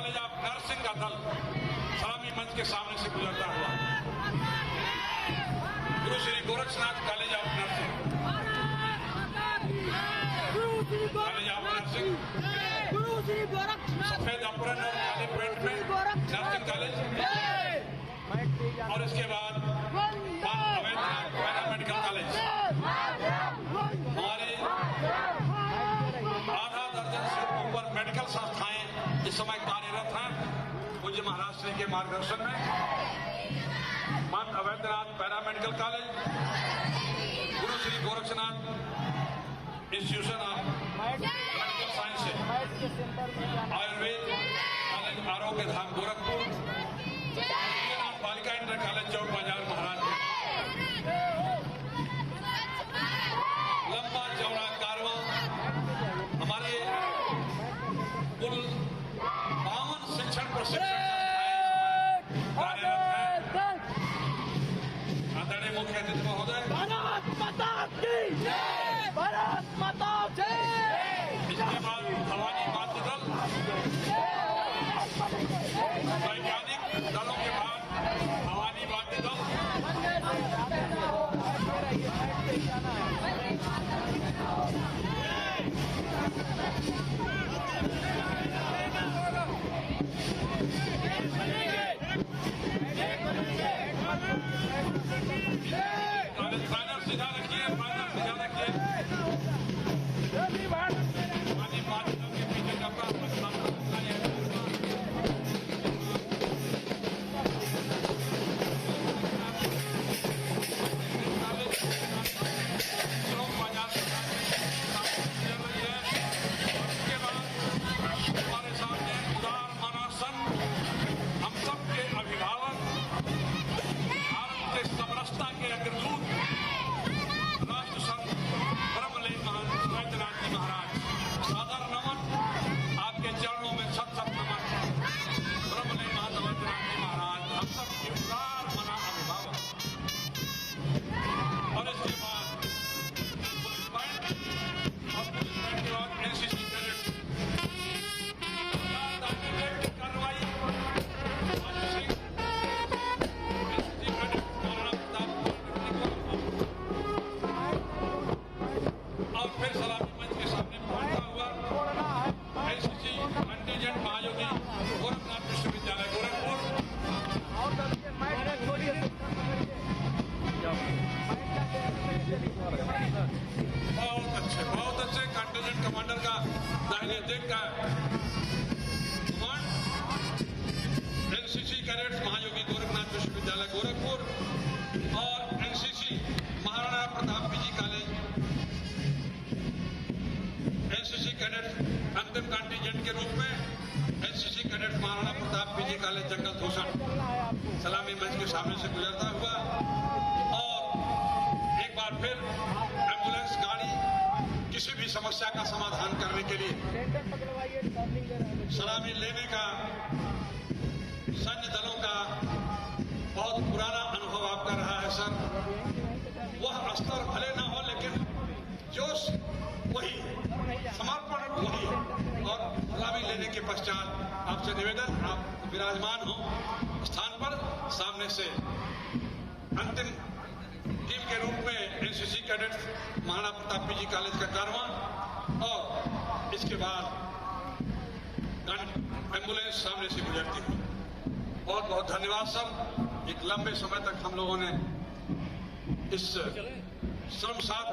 college of nursing का दल सलामी मंच के सामने से गुजरता हुआ Guru Shri Gorakshnath college of nursing, college of nursing, सफेद अप्रन और काले पेंट में नर्सिंग कॉलेज, और इसके बाद अवैधनाथ पैरा मेडिकल कॉलेज। हमारे आधा दर्जन से ऊपर मेडिकल संस्थाएं इस समय कार्यरत हैं पूज्य महाराज श्री के मार्गदर्शन में। मां Avaidyanath para medical college, Guru Shri Gorakshnath institution of medical sciences, Ayurveda college Arogya Dham Gorakhpur, बालिका इंटर कॉलेज चौक बाजार महाराजगंज। लंबा चौड़ा कारवां हमारे कुल 52 शिक्षण प्रशिक्षण कार्यरत हैं। आदरणीय मुख्य अतिथि महोदय, भारत माता की जय, भारत माता जय। इसके बाद भवानी मातृ दल, वैज्ञानिक दलों के बाद भवानी मातृ दल, फाइनल सीधा रखिए, फाइनल सीधा रखिए। भवानी मातृ दल के पीछे कपड़ा हमारे सामने उदार मानसन हम सबके अभिभावक, भारत के समरसता के अग्रदूत राष्ट्र संत ब्रह्मलीन महंत वैद्यनाथ जी महाराज, सादर नमन, आपके चरणों में सत सत नमन। ब्रह्मलीन महंत वैद्यनाथ जी महाराज हम सबके उदार मना अभिभावक। और इसके बाद पुलिस बैंड, और पुलिस बैंड के बाद एनसीसी कैडेट कार्रवाई और फिर सलामी मंच के सामने पहुंचता हुआ एनसीसी कंटिजेंट महायोगी गोरखनाथ विश्वविद्यालय गोरखपुर। बहुत अच्छे कंटिजेंट कमांडर का दाहिने देख का कमांड एनसीसी कैडेट्स महायोगी गोरखनाथ विश्वविद्यालय गोरखपुर और NCC Maharana Pratap PG college, NCC cadets अंतिम कंटिजेंट के रूप में NCC cadets Maharana Pratap PG college जंगल धूषण सलामी मंच के सामने से गुजरता हुआ और एक बार फिर एम्बुलेंस गाड़ी किसी भी समस्या का समाधान करने के लिए सलामी लेने का सैन्य दलों का बहुत पुराना अनुभव आपका रहा है सर। वह स्तर भले न हो लेकिन जोश वही, समर्पण वही। और सलामी लेने के पश्चात आपसे निवेदन, आप विराजमान हो स्थान पर, सामने से अंतिम टीम के रूप में NCC cadets Maharana Pratap PG college का कारवां और इसके बाद एम्बुलेंस सामने से गुजरती है। बहुत बहुत धन्यवाद सर। एक लंबे समय तक हम लोगों ने इस श्रम साथ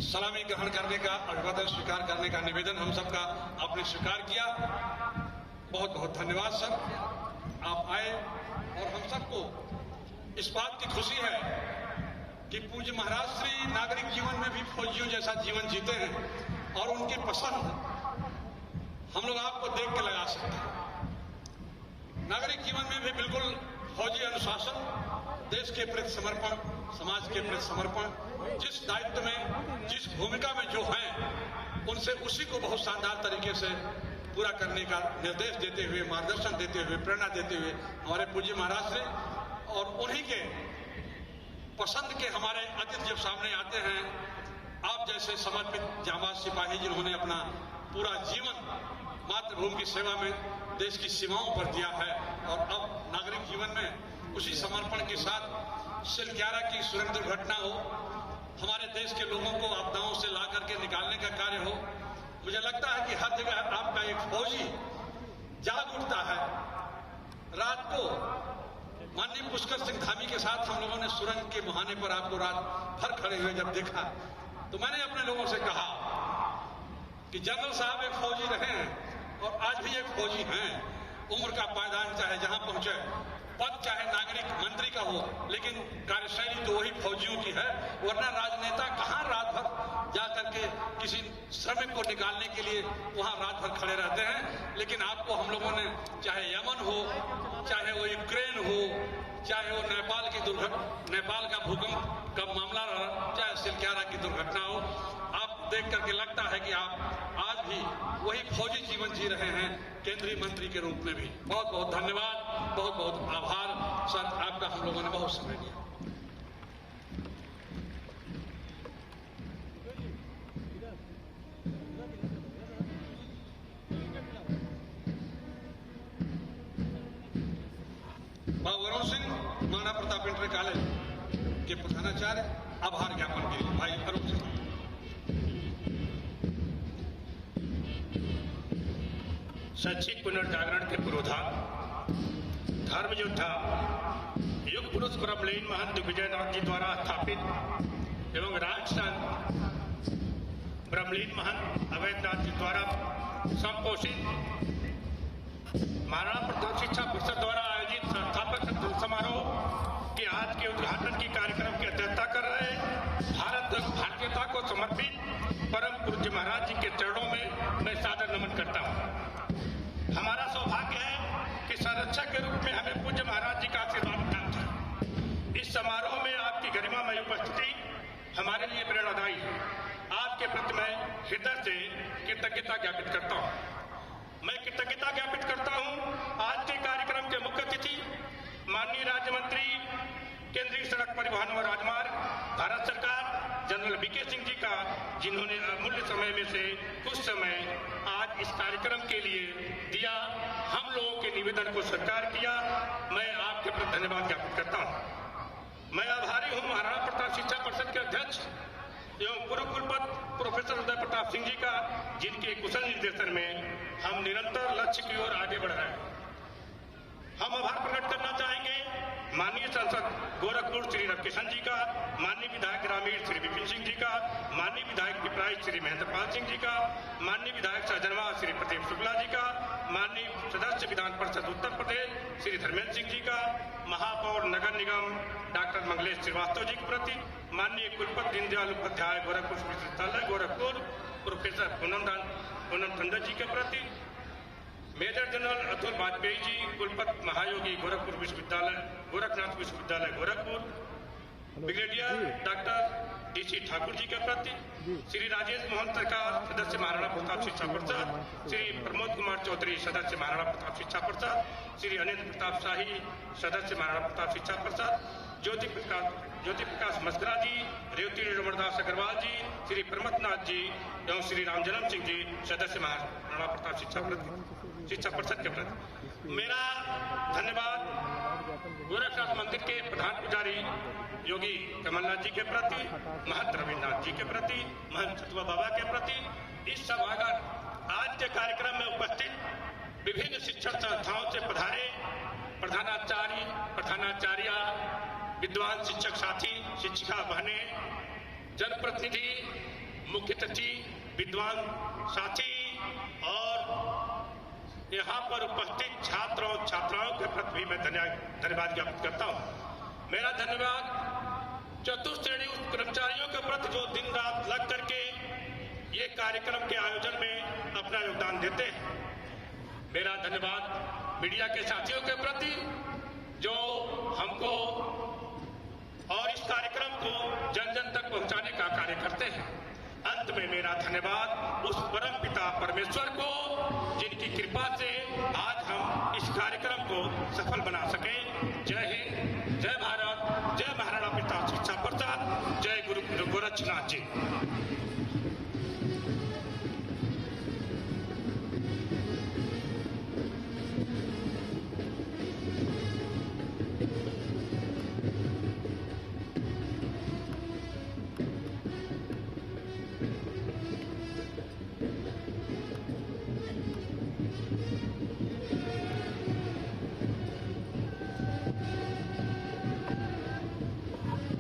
सलामी ग्रहण करने का, अभिवादन स्वीकार करने का निवेदन हम सबका आपने स्वीकार किया। बहुत बहुत धन्यवाद सर, आप आए और हम सबको इस बात की खुशी है कि पूज्य महाराज श्री नागरिक जीवन में भी फौजियों जैसा जीवन जीते हैं और उनकी पसंद हम लोग आपको देख के लगा सकते हैं। नागरिक जीवन में भी बिल्कुल फौजी अनुशासन, देश के प्रति समर्पण, समाज के प्रति समर्पण, जिस दायित्व में, जिस भूमिका में जो हैं, उनसे उसी को बहुत शानदार तरीके से पूरा करने का निर्देश देते हुए, मार्गदर्शन देते हुए, प्रेरणा देते हुए हमारे पूज्य महाराज श्री और उन्हीं के पसंद के हमारे अतिथि जब सामने आते हैं, आप जैसे समर्पित जांबाज सिपाही जिन्होंने अपना पूरा जीवन मातृभूमि की सेवा में देश की सीमाओं पर दिया है और अब नागरिक जीवन में उसी समर्पण के साथ सिल 11 की सुरंग दुर्घटना हो, हमारे देश के लोगों को आपदाओं से ला करके निकालने का कार्य हो। मुझे लगता है कि हर जगह आपका एक फौजी जाग उठता है। रात को माननीय पुष्कर सिंह धामी के साथ हम लोगों ने सुरंग के मुहाने पर आपको रात भर खड़े हुए जब देखा तो मैंने अपने लोगों से कहा कि जनरल साहब एक फौजी रहे हैं और आज भी एक फौजी हैं। उम्र का पायदान चाहे जहां पहुंचे, पद चाहे नागरिक मंत्री का हो, लेकिन कार्यशैली तो वही फौजियों की है। वरना राजनेता कहां रात भर जा करके किसी श्रमिक को निकालने के लिए वहां रात भर खड़े रहते हैं। लेकिन आपको हम लोगों ने, चाहे यमन हो, चाहे वो यूक्रेन हो, चाहे वो नेपाल का भूकंप का मामला रहा, चाहे सिल 11 की दुर्घटना हो, आप देख करके लगता है कि आप आज भी वही फौजी जीवन जी रहे हैं, केंद्रीय मंत्री के रूप में भी। बहुत बहुत धन्यवाद, बहुत बहुत आभार सर, आपका हम लोगों ने बहुत समय दिया। वरुण सिंह, महाराणा प्रताप इंटर कॉलेज के प्रधानाचार्य, आभार ज्ञापन के लिए भाई अरुण सिंह। शैक्षिक पुनर्जागरण के पुरोधा, धर्म योद्धा, युग पुरुष ब्रह्मलीन महंत दिग्विजयनाथ जी द्वारा स्थापित एवं राजस्थान ब्रह्मलीन महंत अवैधनाथ जी द्वारा संपोषित महाराणा प्रताप शिक्षा परिषद द्वारा आयोजित संस्थापक समारोह के आज के उद्घाटन की कार्यक्रम की अध्यक्षता कर रहे भारतीयता को समर्पित परम पूज्य महाराज जी के चरणों में मैं सादर नमन करता हूँ। हमारा सौभाग्य है कि संरक्षक के रूप में हमें पूज्य महाराज जी का आशीर्वाद प्राप्त है। इस समारोह में आपकी गरिमामय उपस्थिति हमारे लिए प्रेरणादायी है। आपके प्रति मैं हृदय से कृतज्ञता ज्ञापित करता हूँ। मैं कृतज्ञता ज्ञापित करता हूं आज के कार्यक्रम के मुख्य अतिथि माननीय राज्य मंत्री केंद्रीय सड़क परिवहन व राजमार्ग भारत सरकार जनरल वीके सिंह जी का, जिन्होंने अमूल्य समय में से कुछ समय आज इस कार्यक्रम के लिए दिया, हम लोगों के निवेदन को स्वीकार किया। मैं आपके प्रति धन्यवाद ज्ञापित करता हूं। मैं आभारी हूं महाराणा प्रताप शिक्षा परिषद के अध्यक्ष एवं पूर्व कुलपति प्रोफेसर उदय प्रताप सिंह जी का, जिनके कुशल निर्देशन में हम निरंतर लक्ष्य की ओर आगे बढ़ रहे हैं। हम आभार प्रकट करना चाहेंगे माननीय सांसद गोरखपुर श्री रविकिशन जी का, माननीय विधायक ग्रामीण श्री विपिन सिंह जी का, माननीय विधायक पिपराइच श्री महेंद्रपाल सिंह जी का, माननीय विधायक सहजनवा श्री प्रदीप शुक्ला जी का, माननीय सदस्य विधान परिषद उत्तर प्रदेश श्री धर्मेंद्र सिंह जी का, महापौर नगर निगम डॉक्टर मंगलेश श्रीवास्तव जी के प्रति, माननीय कुलपति दीनदयाल उपाध्याय गोरखपुर विश्वविद्यालय गोरखपुर प्रोफेसर पूनम टंडन जी के प्रति, मेजर जनरल अतुल वाजपेयी जी कुलपति Mahayogi Gorakhpur Vishwavidyalaya Gorakhnath Vishwavidyalaya Gorakhpur, brigadier doctor DC Thakur ji के प्रति, श्री राजेश मोहन सरकार सदस्य महाराणा प्रताप शिक्षा परिषद, श्री प्रमोद कुमार चौधरी सदस्य महाराणा प्रताप शिक्षा परिषद, श्री अनिल प्रताप शाही सदस्य महाराणा प्रताप शिक्षा परिषद, ज्योति प्रकाश मस्करा जी, रेवती रमणदास अग्रवाल जी, श्री प्रमथनाथ जी एवं श्री रामजन्म सिंह जी सदस्य महाराणा प्रताप शिक्षा परिषद के प्रति। मेरा धन्यवाद गोरखनाथ मंदिर के प्रधान पुजारी योगी कमलनाथ जी के प्रति, महंत रविन्द्रनाथ जी के प्रति, महंत सतुआ बाबा के प्रति, इस सभागार आज के कार्यक्रम में उपस्थित विभिन्न शिक्षण संस्थाओं से पधारे प्रधानाचार्य, प्रधानाचार्या, विद्वान शिक्षक साथी, शिक्षिका बहने, जनप्रतिनिधि, मुख्य सचिव, विद्वान साथी और यहाँ पर उपस्थित छात्र और छात्राओं के प्रति भी मैं धन्यवाद ज्ञापित करता हूँ। मेरा धन्यवाद चतुश्रेणी कर्मचारियों के प्रति जो दिन रात लग करके ये कार्यक्रम के आयोजन में अपना योगदान देते हैं। मेरा धन्यवाद मीडिया के साथियों के प्रति जो हमको और इस कार्यक्रम को जन जन तक पहुंचाने का कार्य करते हैं। अंत में मेरा धन्यवाद उस परम पिता परमेश्वर को, जिनकी कृपा से आज हम इस कार्यक्रम को सफल बना सके। जय हिंद, जय भारत, जय महाराणा प्रताप शिक्षा परिषद, जय गुरु गोरक्षनाथ जी।